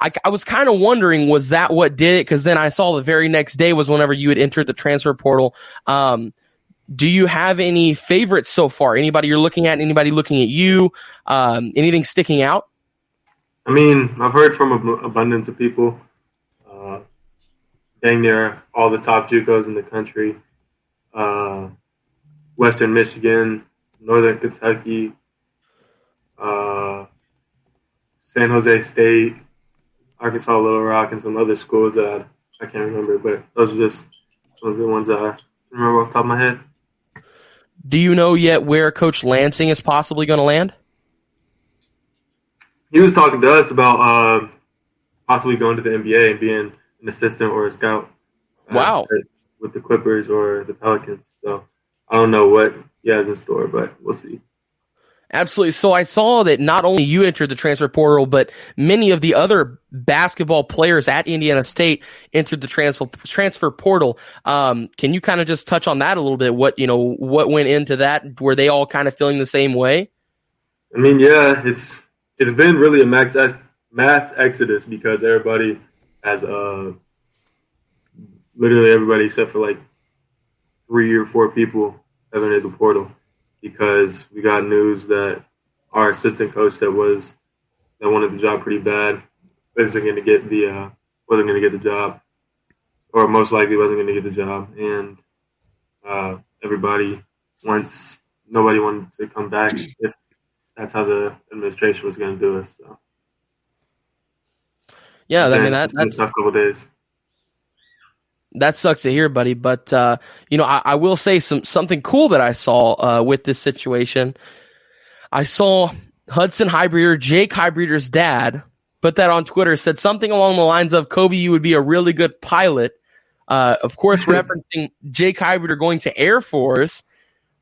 I was kind of wondering, was that what did it? Because then I saw the very next day was whenever you had entered the transfer portal. Do you have any favorites so far? Anybody you're looking at? Anybody looking at you? Anything sticking out? I mean, I've heard from abundance of people. Dang near all the top JUCOs in the country. Western Michigan, Northern Kentucky, San Jose State, Arkansas Little Rock, and some other schools that I can't remember, but those are just some of the ones that I remember off the top of my head. Do you know yet where Coach Lansing is possibly going to land? He was talking to us about possibly going to the NBA and being an assistant or a scout. Wow. With the Clippers or the Pelicans. So I don't know what he has in store, but we'll see. Absolutely. So I saw that not only you entered the transfer portal, but many of the other basketball players at Indiana State entered the transfer portal. Can you kind of just touch on that a little bit? What went into that? Were they all kind of feeling the same way? I mean, yeah, it's been really a mass exodus because everybody has literally everybody except for like 3 or 4 people have entered the portal. Because we got news that our assistant coach that wanted the job pretty bad wasn't going to get the job, or most likely wasn't going to get the job, and nobody wanted to come back if that's how the administration was going to do it. So yeah, I mean that's a tough couple of days. That sucks to hear, buddy. But, I will say something cool that I saw with this situation. I saw Hudson Highbreeder, Jake Highbreeder's dad, put that on Twitter, said something along the lines of, Kobe, you would be a really good pilot. Of course, referencing Jake Highbreeder going to Air Force.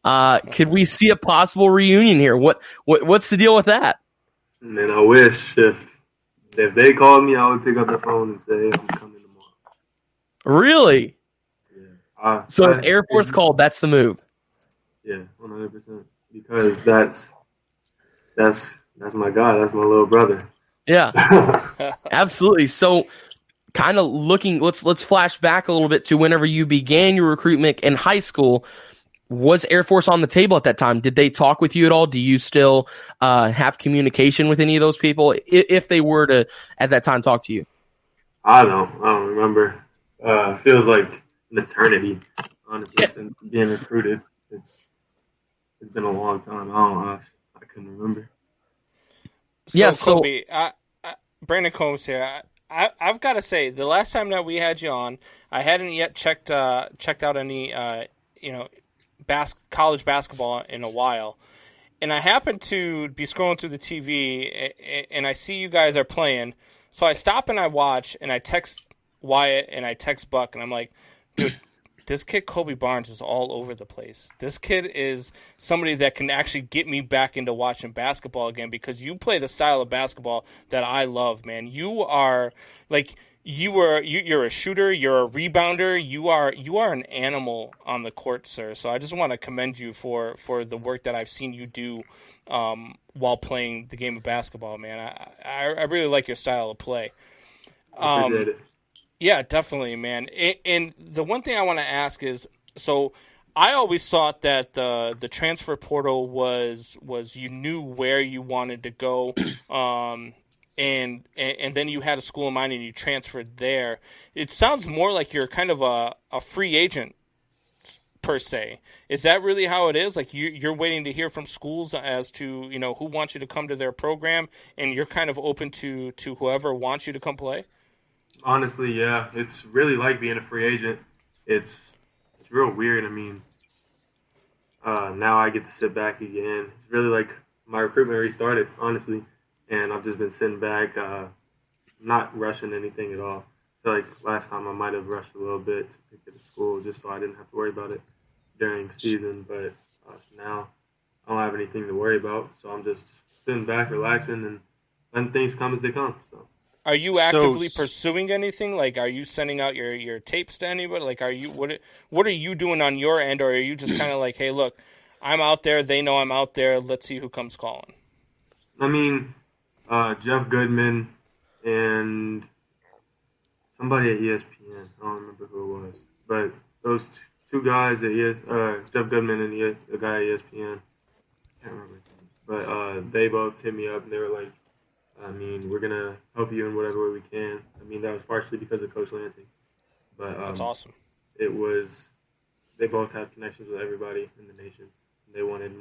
Could we see a possible reunion here? What's the deal with that? Man, I wish if they called me, I would pick up the phone and say, I'm coming. Really? Yeah. So if Air Force called, that's the move. Yeah, 100%. Because that's my guy. That's my little brother. Yeah, absolutely. So, kind of looking, let's flash back a little bit to whenever you began your recruitment in high school. Was Air Force on the table at that time? Did they talk with you at all? Do you still have communication with any of those people if they were to at that time talk to you? I don't remember. Feels like an eternity, honestly, since being recruited. It's been a long time. I couldn't remember. So Kobe, Brandon Combs here. I've got to say, the last time that we had you on, I hadn't yet checked out any college basketball in a while, and I happened to be scrolling through the TV and I see you guys are playing, so I stop and I watch and I text Wyatt and I text Buck and I'm like, dude, this kid Kobe Barnes is all over the place. This kid is somebody that can actually get me back into watching basketball again, because you play the style of basketball that I love, man. You are like, you're a shooter, you're a rebounder, you are an animal on the court, sir. So I just want to commend you for the work that I've seen you do while playing the game of basketball, man. I really like your style of play. Appreciate it. Yeah, definitely, man. And the one thing I want to ask is, so I always thought that the transfer portal was you knew where you wanted to go, and then you had a school in mind and you transferred there. It sounds more like you're kind of a free agent per se. Is that really how it is? Like you're waiting to hear from schools as to who wants you to come to their program, and you're kind of open to whoever wants you to come play. Honestly, yeah, it's really like being a free agent. It's real weird. I mean, now I get to sit back again. It's really like my recruitment restarted, honestly, and I've just been sitting back, not rushing anything at all. I feel like last time I might have rushed a little bit to pick at a school just so I didn't have to worry about it during season, but now I don't have anything to worry about, so I'm just sitting back, relaxing, and letting things come as they come. So. Are you actively pursuing anything? Like, are you sending out your tapes to anybody? Like, what are you doing on your end, or are you just kind of like, hey, look, I'm out there. They know I'm out there. Let's see who comes calling. I mean, Jeff Goodman and somebody at ESPN. I don't remember who it was, but those two guys at Jeff Goodman and the guy at ESPN. I can't remember his name, but they both hit me up and they were like, I mean, we're going to help you in whatever way we can. I mean, that was partially because of Coach Lansing. But that's awesome. They both have connections with everybody in the nation. They wanted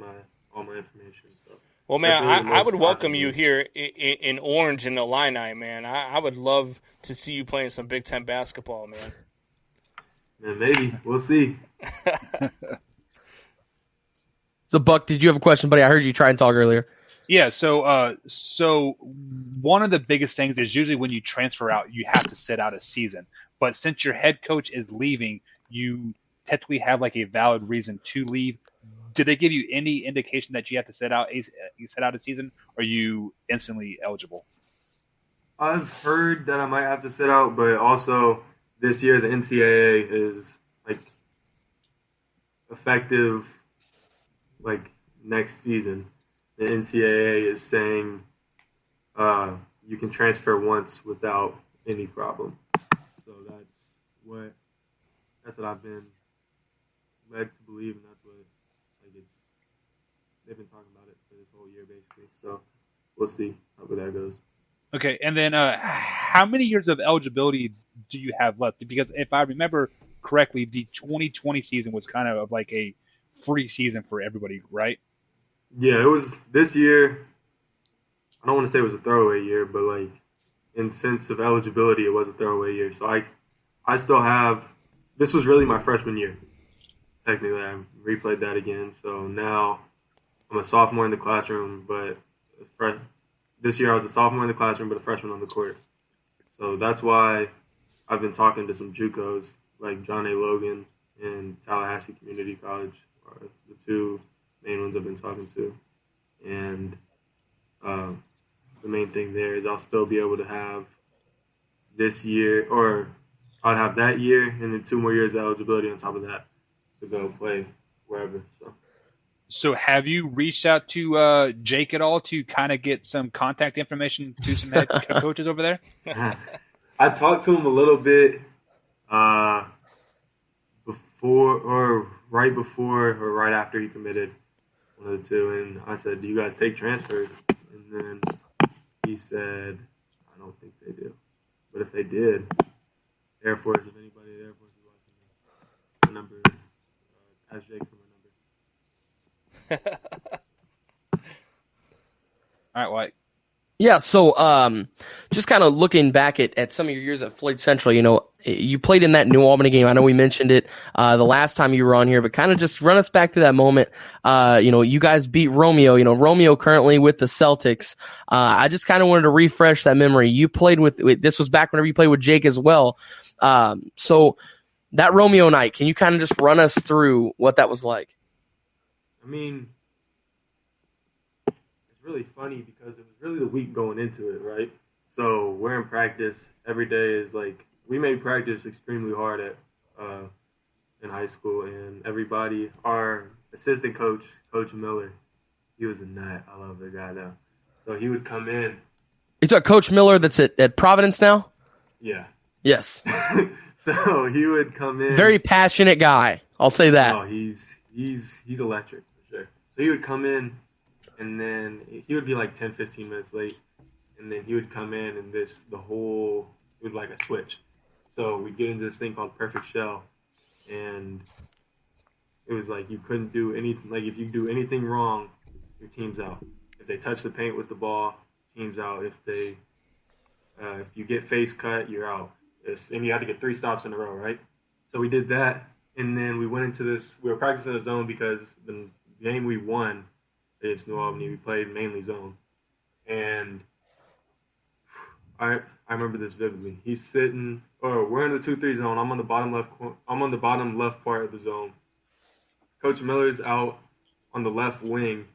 all my information. So. Well, man, I would welcome you here in Orange in Illini, man. I would love to see you playing some Big Ten basketball, man. Man, maybe. We'll see. So, Buck, did you have a question, buddy? I heard you try and talk earlier. Yeah, so one of the biggest things is usually when you transfer out, you have to sit out a season. But since your head coach is leaving, you technically have like a valid reason to leave. Did they give you any indication that you have to sit out a season, or are you instantly eligible? I've heard that I might have to sit out, but also this year the NCAA is like effective like next season. The NCAA is saying you can transfer once without any problem. So that's what I've been led to believe, and that's what they've been talking about it for this whole year basically. So we'll see how that goes. Okay, and then how many years of eligibility do you have left? Because if I remember correctly, the 2020 season was kind of like a free season for everybody, right? Yeah, it was this year. I don't want to say it was a throwaway year, but like in sense of eligibility, it was a throwaway year. So I still have. This was really my freshman year. Technically, I replayed that again. So now I'm a sophomore in the classroom, but this year I was a sophomore in the classroom, but a freshman on the court. So that's why I've been talking to some JUCOs like John A. Logan and Tallahassee Community College are the two main ones I've been talking to. And the main thing there is I'll still be able to have this year, or I'd have that year and then 2 more years of eligibility on top of that to go play wherever. So have you reached out to Jake at all to kind of get some contact information to some head coaches over there? I talked to him a little bit right before or right after he committed, one of the two, and I said, do you guys take transfers? And then he said, I don't think they do. But if they did, Air Force, if anybody at Air Force is watching this, the number, ask Jake for my number. All right, White. Yeah, so just kind of looking back at some of your years at Floyd Central, you played in that New Albany game. I know we mentioned it the last time you were on here, but kind of just run us back to that moment. You guys beat Romeo. Romeo currently with the Celtics. I just kind of wanted to refresh that memory. You played with this was back whenever you played with Jake as well. So that Romeo night, can you kind of just run us through what that was like? I mean, it's really funny because it was really the week going into it, right? So we're in practice every day. Is like we made practice extremely hard at in high school, and everybody, our assistant coach, Coach Miller, he was a nut. I love the guy though. So he would come in. You talk Coach Miller that's at Providence now? Yeah. Yes. So he would come in. Very passionate guy. I'll say that. Oh, he's electric for sure. So he would come in, and then he would be like 10, 15 minutes late, and then he would come in, and it would like a switch. So we get into this thing called Perfect Shell, and it was like you couldn't do anything. Like if you do anything wrong, your team's out. If they touch the paint with the ball, team's out. If you get face cut, you're out. And you had to get 3 stops in a row, right? So we did that, and then we went into this. We were practicing a zone because the game we won against New Albany, we played mainly zone, and I remember this vividly. He's sitting. We're in the 2-3 zone. I'm on the bottom left. I'm on the bottom left part of the zone. Coach Miller's out on the left wing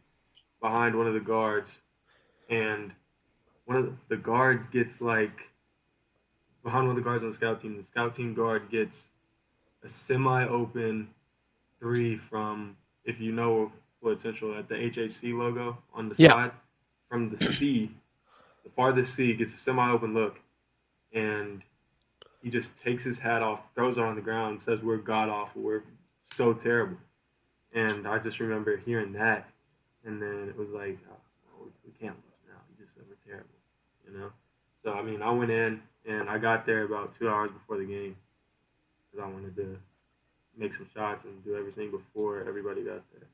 behind one of the guards, and one of the guards gets like behind one of the guards on the scout team. The scout team guard gets a semi-open 3 from, if you know Floyd Central, at the HHC logo on the side from the C, the farthest C, gets a semi-open look, and he just takes his hat off, throws it on the ground, and says, "We're god awful. We're so terrible." And I just remember hearing that, and then it was like, oh, we can't lose now. He just said we're terrible, you know. So I mean, I went in and I got there about 2 hours before the game because I wanted to make some shots and do everything before everybody got there.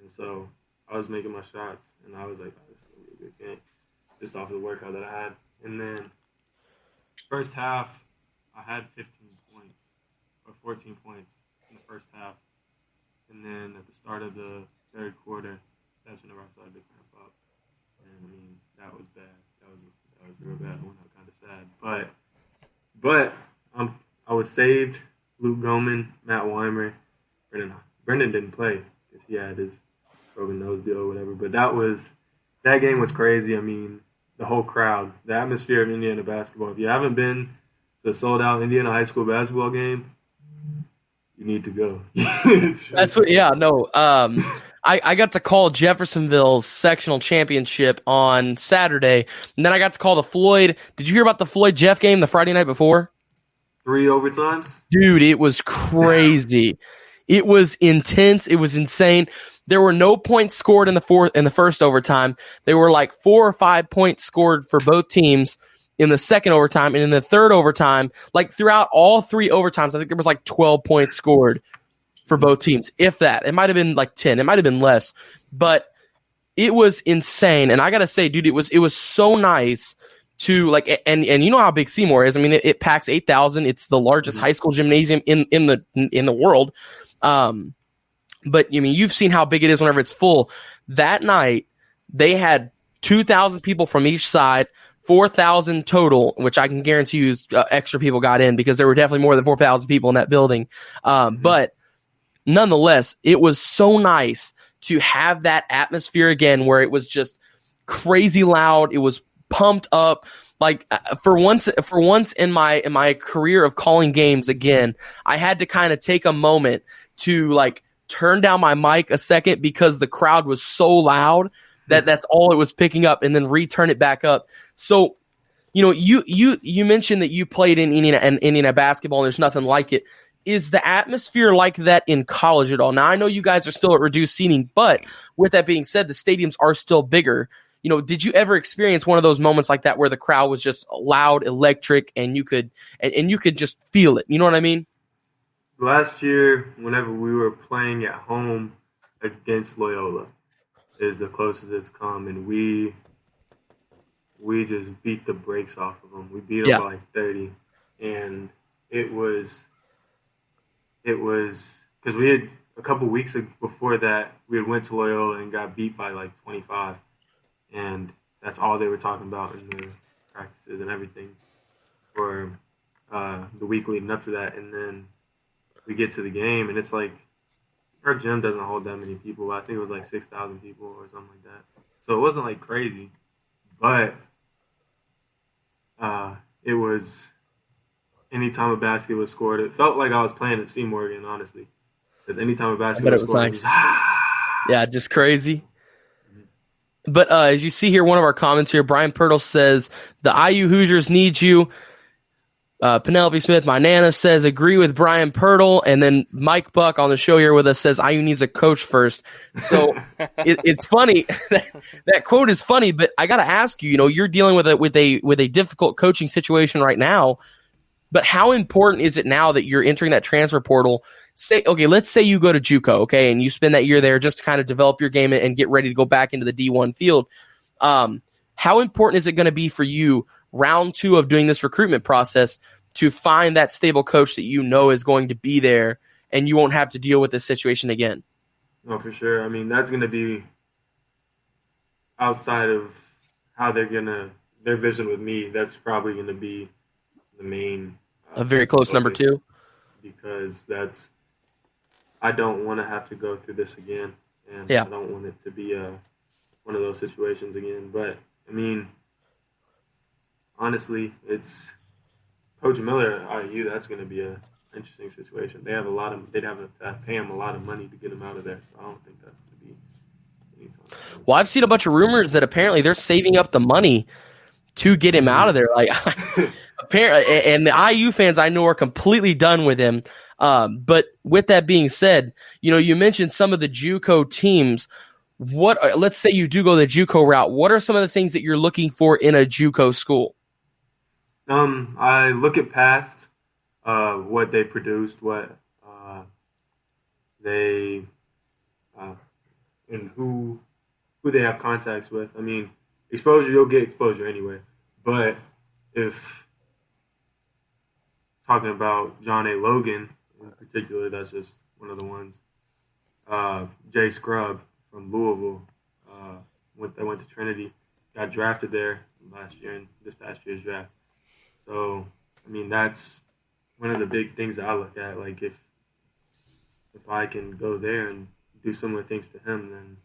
And so I was making my shots, and I was like, oh, this is gonna be a good game, just off of the workout that I had. And then first half, I had 15 points or 14 points in the first half. And then at the start of the third quarter, that's whenever I started to cramp up. And I mean, that was bad. That was real bad. I went out kind of sad. But I was saved. Luke Goman, Matt Weimer, Brendan didn't play because he had his broken nose deal or whatever. But that game was crazy. I mean, the whole crowd, the atmosphere of Indiana basketball. If you haven't been to a sold-out Indiana high school basketball game, you need to go. That's what. Yeah, no. I got to call Jeffersonville's sectional championship on Saturday, and then I got to call the Floyd. Did you hear about the Floyd Jeff game the Friday night before? 3 overtimes? Dude, it was crazy. It was intense. It was insane. There were no points scored in the first overtime. There were like 4 or 5 points scored for both teams in the second overtime, and in the third overtime, like throughout all 3 overtimes, I think there was like 12 points scored for both teams. If that, it might have been like 10. It might have been less, but it was insane. And I gotta say, dude, it was so nice to like, and you know how big Seymour is. I mean, it packs 8,000. It's the largest high school gymnasium in the world. But I mean, you've seen how big it is whenever it's full. That night, they had 2,000 people from each side. 4,000 total, which I can guarantee you extra people got in because there were definitely more than 4,000 people in that building. But nonetheless, it was so nice to have that atmosphere again where it was just crazy loud. It was pumped up. Like for once in my career of calling games again, I had to kind of take a moment to like turn down my mic a second because the crowd was so loud that's all it was picking up, and then return it back up. So, you know, you mentioned that you played in Indiana basketball, and there's nothing like it. Is the atmosphere like that in college at all? Now, I know you guys are still at reduced seating, but with that being said, the stadiums are still bigger. You know, did you ever experience one of those moments like that where the crowd was just loud, electric, and you could just feel it? You know what I mean? Last year, whenever we were playing at home against Loyola, is the closest it's come, and we just beat the brakes off of them. We beat them by like 30, and it was because we had a couple weeks before that we had went to Loyola and got beat by like 25, and that's all they were talking about in the practices and everything for the week leading up to that. And then we get to the game, and it's like our gym doesn't hold that many people. I think it was like 6,000 people or something like that. So it wasn't like crazy, but it was anytime a basket was scored, it felt like I was playing at Seymour again, honestly. Because anytime a basket was scored, nice. Yeah, just crazy. But as you see here, one of our comments here, Brian Pirtle says, the IU Hoosiers need you. Penelope Smith, my Nana, says, agree with Brian Pirtle. And then Mike Buck on the show here with us says, IU needs a coach first. So it's funny. That quote is funny, but I got to ask you, you're dealing with a difficult coaching situation right now. But how important is it now that you're entering that transfer portal? Let's say you go to JUCO, okay, and you spend that year there just to kind of develop your game and get ready to go back into the D1 field. How important is it going to be for you, round 2 of doing this recruitment process, to find that stable coach that is going to be there and you won't have to deal with this situation again? No, for sure. I mean, that's going to be outside of how their vision with me. That's probably going to be the main. A very close number 2. Because I don't want to have to go through this again. And yeah. I don't want it to be one of those situations again. But, I mean, honestly, it's Coach Miller at IU. That's going to be an interesting situation. They'd have to pay him a lot of money to get him out of there. So I don't think that's going to be anytime soon. Well, I've seen a bunch of rumors that apparently they're saving up the money to get him out of there. Like, apparently, and the IU fans I know are completely done with him. But with that being said, you mentioned some of the JUCO teams. Let's say you do go the JUCO route. What are some of the things that you're looking for in a JUCO school? I look at past what they produced, what they and who they have contacts with. I mean, exposure, you'll get exposure anyway. But if talking about John A. Logan in particular, that's just one of the ones. Jay Scrub from Louisville, that went to Trinity, got drafted there last year in this past year's draft. So, I mean, that's one of the big things that I look at. Like, if I can go there and do similar things to him, then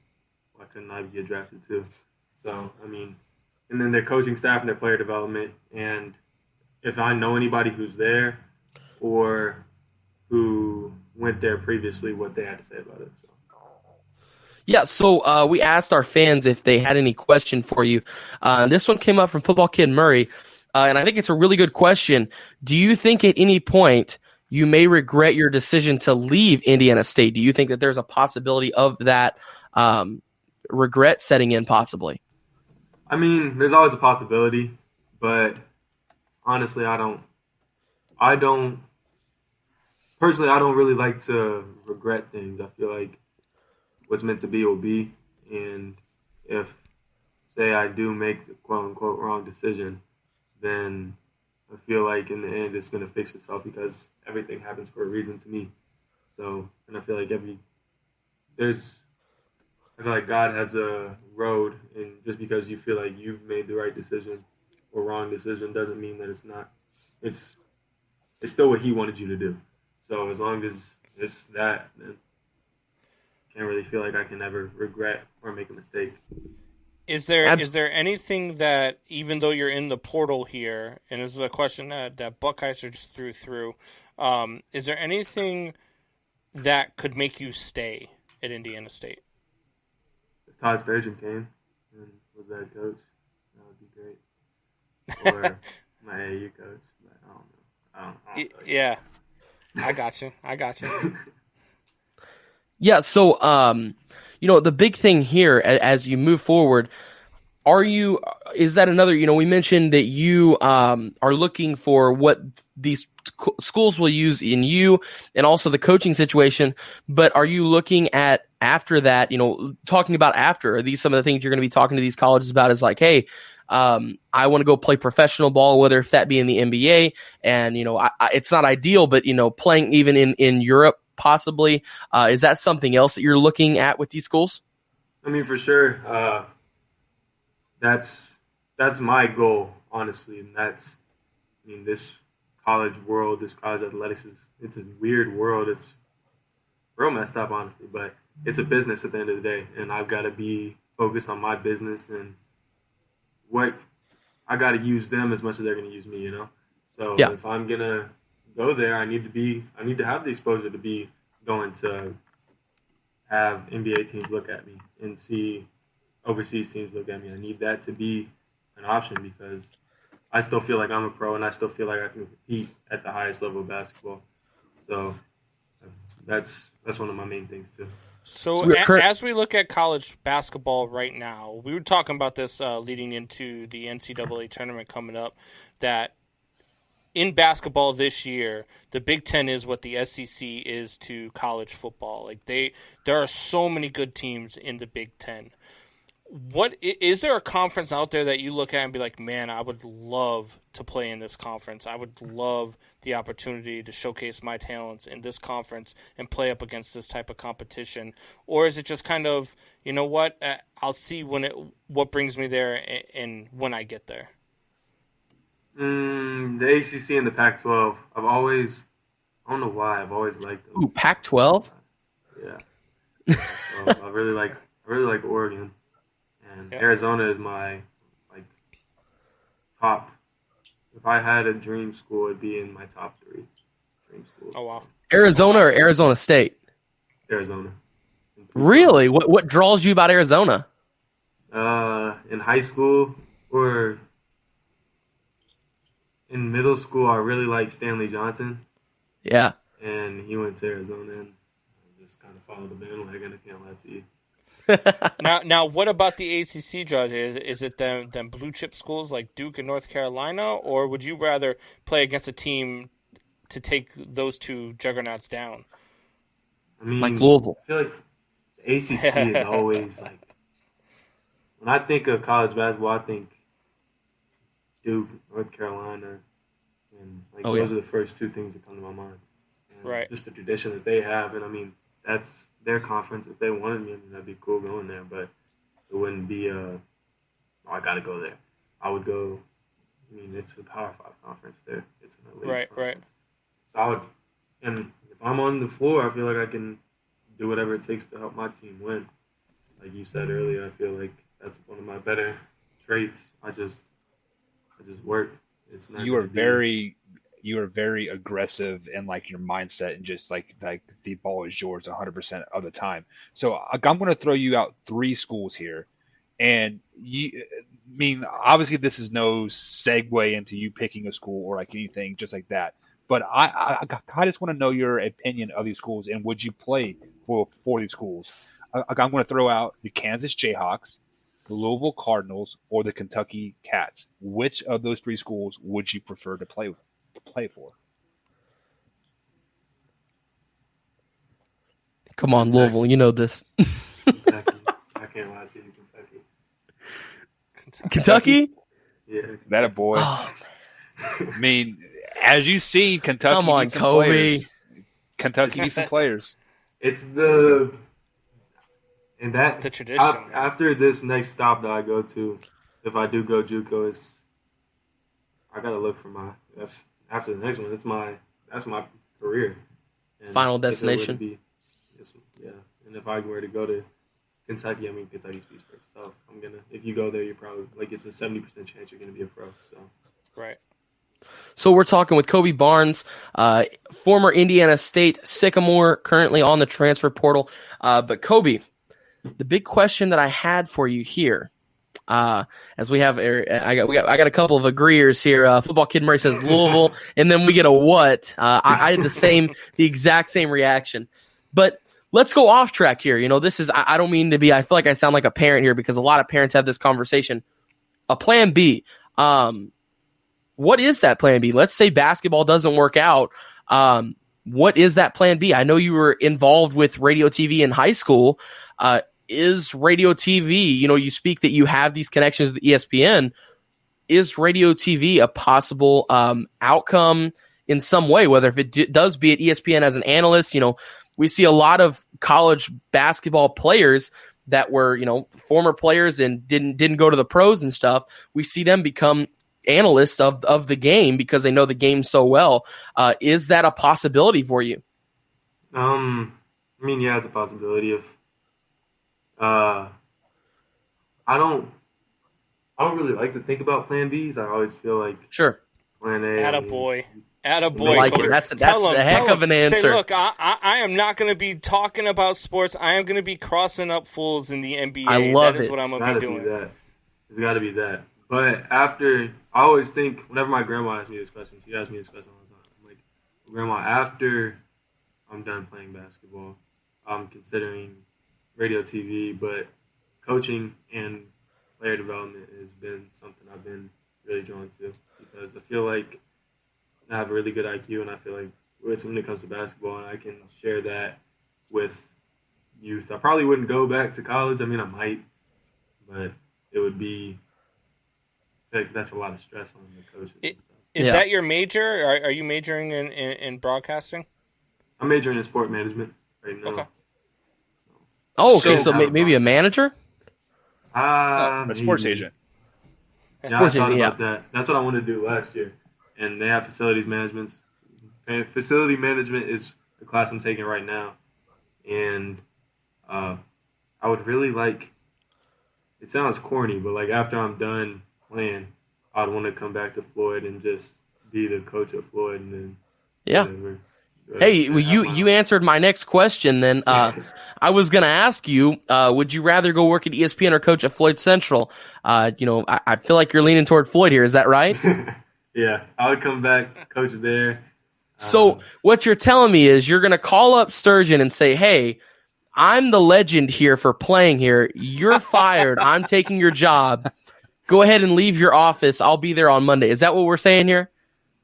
why couldn't I get drafted too? So, I mean, and then their coaching staff and their player development. And if I know anybody who's there or who went there previously, what they had to say about it. Yeah, so we asked our fans if they had any question for you. This one came up from Football Kid Murray, and I think it's a really good question. Do you think at any point you may regret your decision to leave Indiana State? Do you think that there's a possibility of that regret setting in possibly? I mean, there's always a possibility, but honestly, I don't really like to regret things. I feel like what's meant to be will be, and if, say, I do make the quote-unquote wrong decision, then I feel like in the end it's going to fix itself because everything happens for a reason to me. So, and I feel like God has a road, and just because you feel like you've made the right decision or wrong decision doesn't mean that it's not. It's still what he wanted you to do. So as long as it's that, then I can't really feel like I can ever regret or make a mistake. Is there anything that, even though you're in the portal here, and this is a question that Buckheiser just threw, is there anything that could make you stay at Indiana State? If Todd Sturgeon came and was the head coach, that would be great. Or my AAU coach, but I don't know. Yeah, I got you. Yeah, so the big thing here as you move forward, is that another, we mentioned that you are looking for what these schools will use in you and also the coaching situation, but are you looking at after that, talking about after, are these some of the things you're going to be talking to these colleges about is like, hey, I want to go play professional ball, whether if that be in the NBA and, it's not ideal, but, playing even in Europe, possibly. Is that something else that you're looking at with these schools? I mean, for sure. That's my goal, honestly. And this college world, this college athletics it's a weird world. It's real messed up, honestly, but it's a business at the end of the day. And I've got to be focused on my business and what I got to use them as much as they're going to use me, So Yeah. if I'm going to go there, I need to have the exposure to be going to have NBA teams look at me and see overseas teams look at me. I need that to be an option because I still feel like I'm a pro and I still feel like I can compete at the highest level of basketball. So that's one of my main things too. So as we look at college basketball right now, we were talking about this leading into the NCAA tournament coming up, that in basketball this year, the Big Ten is what the SEC is to college football. Like there are so many good teams in the Big Ten. What is there a conference out there that you look at and be like, man, I would love to play in this conference. I would love the opportunity to showcase my talents in this conference and play up against this type of competition? Or is it just kind of, you know what, I'll see what brings me there and when I get there? The ACC and the Pac-12. I don't know why, I've always liked them. Ooh, Pac-12? Yeah. So I really like Oregon. And Arizona is my top. If I had a dream school, it'd be in my top 3 dream schools. Oh wow! Arizona or Arizona State? Arizona. Really? What draws you about Arizona? In high school or in middle school, I really liked Stanley Johnson. Yeah. And he went to Arizona, and I just kind of followed the bandwagon. I can't lie to you. Now, what about the ACC, Judge? Is it them blue chip schools like Duke and North Carolina, or would you rather play against a team to take those two juggernauts down? I mean, like Louisville. I feel like the ACC is always like, when I think of college basketball, I think Duke, North Carolina, and those are the first 2 things that come to my mind. And right. Just the tradition that they have, and I mean, that's their conference. If they wanted me, that'd be cool going there. But it wouldn't be I got to go there. I would go. I mean, it's a Power 5 conference there. It's an elite conference. Right. So I would, and if I'm on the floor, I feel like I can do whatever it takes to help my team win. Like you said earlier, I feel like that's one of my better traits. I just work. It's not. You are very aggressive in your mindset and just like the ball is yours 100% of the time. So I'm going to throw you out 3 schools here, and obviously this is no segue into you picking a school or anything just like that. But I just want to know your opinion of these schools and would you play for these schools? I'm going to throw out the Kansas Jayhawks, the Louisville Cardinals, or the Kentucky Cats. Which of those 3 schools would you prefer to play for? Come on, Kentucky. Louisville, you know this. Kentucky. I can't lie to you, Kentucky? Yeah. That a boy. Oh. I mean, as you see, Kentucky. Come on, Kobe. Players. Kentucky needs some players. It's the tradition. After this next stop that I go to, if I do go JUCO, I gotta look for after the next one. That's my career. And final destination. And if I were to go to Kentucky, Kentucky speaks for itself. If you go there, you're probably it's a 70% chance you're gonna be a pro. So right. So we're talking with Kobe Barnes, former Indiana State Sycamore, currently on the transfer portal. But Kobe, the big question that I had for you here, as we have, I got a couple of agreeers here. Football Kid Murray says Louisville, and then we get a what? I had the exact same reaction. But let's go off track here. This is, I don't mean to be, I feel like I sound like a parent here because a lot of parents have this conversation. A plan B. What is that plan B? Let's say basketball doesn't work out. What is that plan B? I know you were involved with radio TV in high school. Is radio TV, you speak that you have these connections with ESPN. Is radio TV a possible outcome in some way, whether if it does be at ESPN as an analyst? We see a lot of college basketball players that were, former players and didn't go to the pros and stuff. We see them become analysts of the game because they know the game so well. Is that a possibility for you? Yeah, it's a possibility. If I I don't really like to think about Plan Bs. I always feel like Sure. Plan A. Attaboy. I Attaboy. like Kobe. it. That's Tell a him, heck tell of an him. answer. Say, look, I am not going to be talking about sports. I am going to be crossing up fools in the NBA. I love that is it. what I'm going to be doing. It's got to be that. But after, I always think, whenever my grandma asks me this question, she asks me this question all the time. I'm like, Grandma, after I'm done playing basketball, I'm considering radio, TV, but coaching and player development has been something I've been really drawn to because I feel like I have a really good IQ, and I feel like when it comes to basketball, and I can share that with youth. I probably wouldn't go back to college. I mean, I might, but it would be like that's a lot of stress on the coaches and stuff. Is that your major? Are you majoring in broadcasting? I'm majoring in sport management right now. Okay. Oh, okay. So maybe a manager? A sports agent. Yeah, I thought about that. That's what I wanted to do last year. And they have facilities management. Facility management is the class I'm taking right now. And I would really like, it sounds corny, but like after I'm done playing, I'd want to come back to Floyd and just be the coach at Floyd. And then whatever. Hey, well, you answered my next question then. I was going to ask you, would you rather go work at ESPN or coach at Floyd Central? I feel like you're leaning toward Floyd here. Is that right? Yeah, I would come back, coach there. So what you're telling me is you're going to call up Sturgeon and say, hey, I'm the legend here for playing here. You're fired. I'm taking your job. Go ahead and leave your office. I'll be there on Monday. Is that what we're saying here?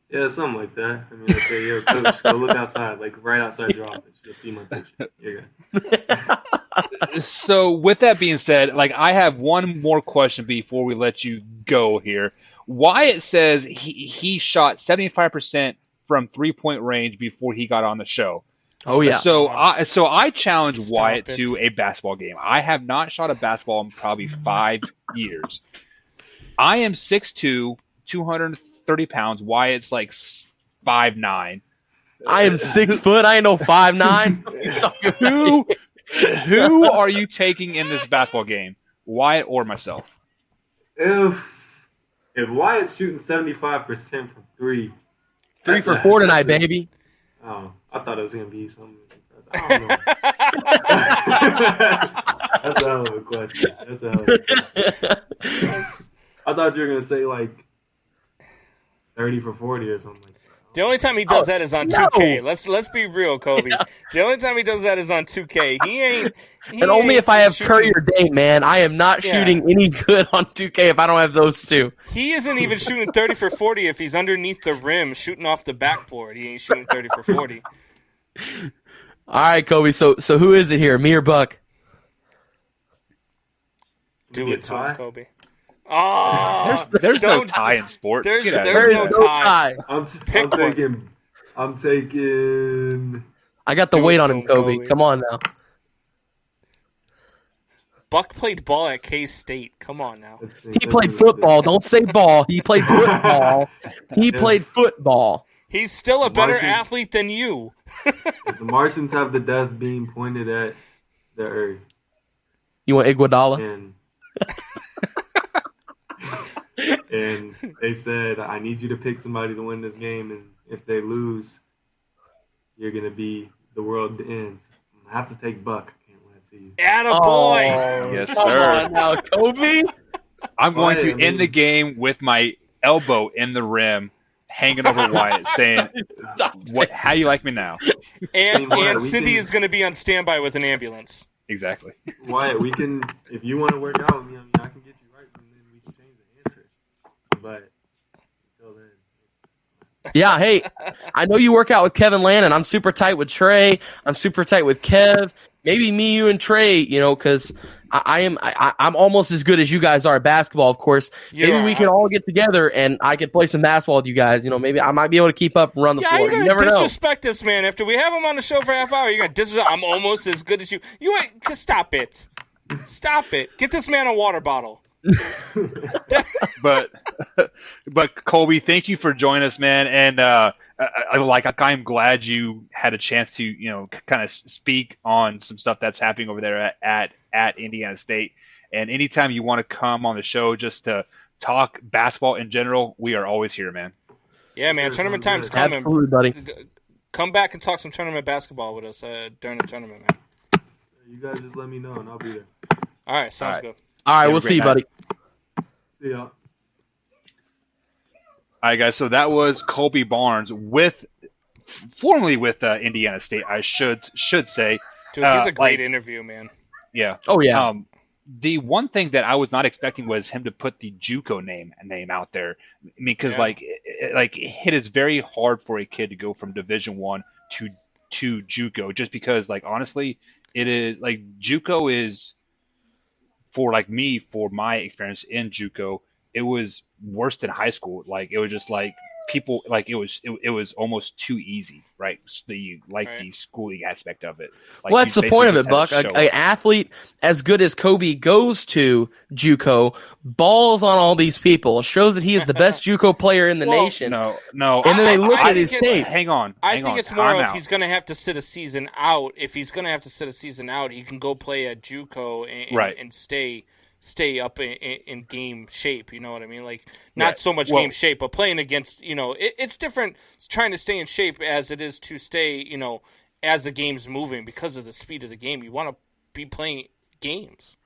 Yeah, something like that. I mean, I say, yo, coach, go look outside, like right outside your office. You'll see my picture. You're good. So with that being said, like I have one more question before we let you go here. Wyatt says he shot 75% from 3-point range before he got on the show. Oh yeah. So I challenge Wyatt to a basketball game. I have not shot a basketball in probably 5 years. I am 6'2", 230 pounds. Wyatt's like 5'9". I am 6 foot. I ain't no 5'9". Who are you taking in this basketball game, Wyatt or myself? If Wyatt's shooting 75% from 3 for 4 tonight, baby. Oh, I thought it was gonna be something. I don't know. That's a hell of a question. I thought you were gonna say like 30 for 40 or something like that. The only time he does that is on 2K. Let's be real, Kobe. Yeah. The only time he does that is on 2K. He ain't. And only if I have Curry or Dame, man. I am not shooting any good on 2K if I don't have those two. He isn't even shooting 30 for 40 if he's underneath the rim, shooting off the backboard. He ain't shooting 30 for 40. All right, Kobe. So who is it here, me or Buck? Do it to him, Kobe. Oh, there's no tie in sports. There's no tie. I'm taking. I got the weight on him, Kobe. Come on now. Buck played ball at K-State. Come on now. He played football. Don't say ball. He played football. Played football. He's still a better athlete than you. The Martians have the death beam pointed at the Earth. You want Iguodala? And they said, I need you to pick somebody to win this game, and if they lose, you're going to be the world ends. I have to take Buck. I can't lie to you. Attaboy! Yes, Come sir. on now, Kobe. I'm going to end the game with my elbow in the rim, hanging over Wyatt, saying, how do you like me now? And Cindy is going to be on standby with an ambulance. Exactly. Wyatt, if you want to work out with me, I can get you right, and then we can change the answer. But until then, yeah. Hey, I know you work out with Kevin Lannon. I'm super tight with Trey. I'm super tight with Kev. Maybe me, you, and Trey. Because I'm almost as good as you guys are at basketball. Of course, maybe we can all get together and I can play some basketball with you guys. Maybe I might be able to keep up and run the floor. You never disrespect this man after we have him on the show for a half hour. You're gonna disrespect. I'm almost as good as you. You ain't. Stop it. Stop it. Get this man a water bottle. But Colby, thank you for joining us, man. And I'm glad you had a chance to kind of speak on some stuff that's happening over there at Indiana State. And anytime you want to come on the show just to talk basketball in general, we are always here, man. Yeah, man. Tournament time's coming. Absolutely, buddy. Come back and talk some tournament basketball with us during the tournament, man. You guys just let me know and I'll be there. All right, sounds good. All right, have a we'll great see you, night. buddy. See ya. All right, guys. So that was Colby Barnes formerly with Indiana State. I should say. Dude, he's a great interview, man. Yeah. Oh yeah. The one thing that I was not expecting was him to put the JUCO name out there. I mean, because it is very hard for a kid to go from Division I to JUCO, just because honestly, it is JUCO is for me, for my experience in JUCO, it was worse than high school. It was just people it was almost too easy, right? The schooling aspect of it. Well, that's the point of it, Buck. An athlete as good as Kobe goes to JUCO, balls on all these people, shows that he is the best JUCO player in the nation. No. And then they look at his tape. Hang on. I think it's more of he's going to have to sit a season out. If he's going to have to sit a season out, he can go play at JUCO and stay up in game shape, you know what I mean? Not so much game shape, but playing against, it's different trying to stay in shape as it is to stay, as the game's moving because of the speed of the game. You want to be playing games.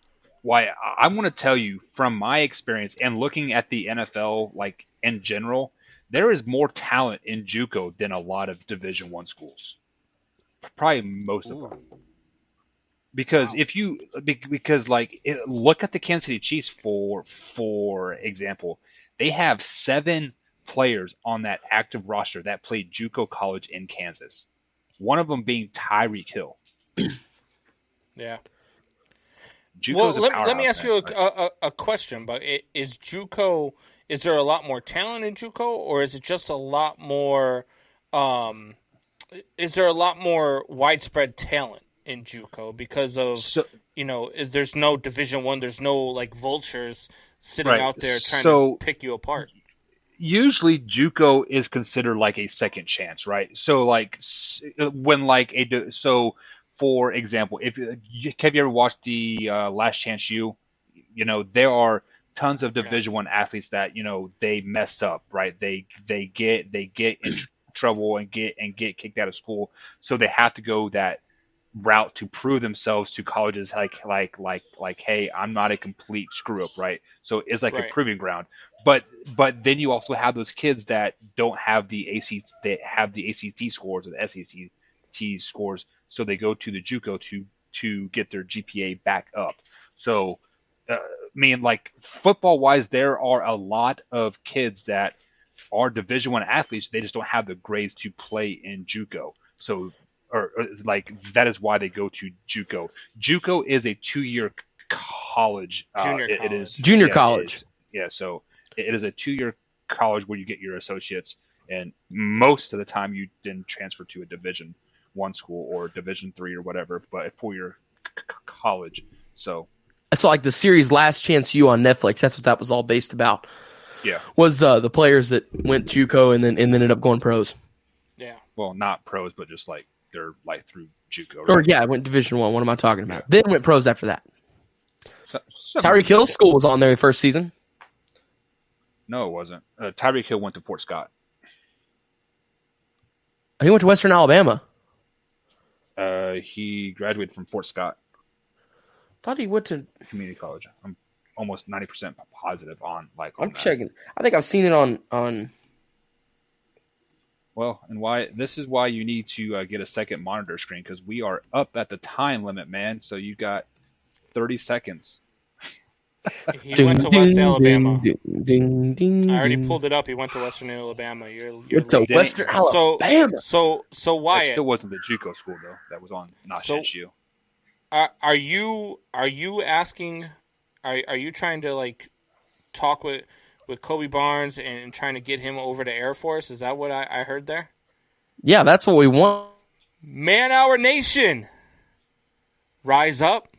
Why, I'm going to tell you from my experience and looking at the NFL, in general, there is more talent in JUCO than a lot of Division I schools. Probably most of them. Because look at the Kansas City Chiefs for example, they have 7 players on that active roster that played JUCO college in Kansas. One of them being Tyreek Hill. Yeah. JUCO's let me ask you a question. But is there a lot more talent in JUCO, or is it just a lot more? Is there a lot more widespread talent in JUCO because of there's no Division I, there's no vultures sitting out there trying to pick you apart. Usually JUCO is considered a second chance, right? So for example, have you ever watched the Last Chance U? There are tons of Division I athletes that they mess up, right? They get in trouble and get kicked out of school, so they have to go that route to prove themselves to colleges hey, I'm not a complete screw up, right? So it's a proving ground. But then you also have those kids that don't have the ACT scores or the SAT scores, so they go to the JUCO to get their GPA back up. So football wise, there are a lot of kids that are Division I athletes. They just don't have the grades to play in JUCO. So that is why they go to JUCO. JUCO is a 2-year college. It is junior college. So it is a 2-year college where you get your associates, and most of the time you then transfer to a Division I school or Division III or whatever, but a 4-year college. So it's the series Last Chance U on Netflix. That's what that was all based about. Yeah, was the players that went JUCO and then ended up going pros. Yeah, well, not pros, but just they're through JUCO. Right? Or I went Division I. What am I talking about? Then went pros after that. So Tyreek Hill's school was on there the first season. No, it wasn't. Tyreek Hill went to Fort Scott. He went to Western Alabama. He graduated from Fort Scott. Thought he went to community college. I'm almost 90% positive on I'm checking. I think I've seen it on. Well, and this is why you need to get a second monitor screen, because we are up at the time limit, man. So you got 30 seconds. He went to West Alabama. I already pulled it up. He went to Western Alabama. You're to Western Alabama. So Wyatt, it still wasn't the JUCO school though. That was on Last U. Are you asking? Are you trying to talk with Kobe Barnes and trying to get him over to Air Force? Is that what I heard there? Yeah, that's what we want. Man, our nation, rise up.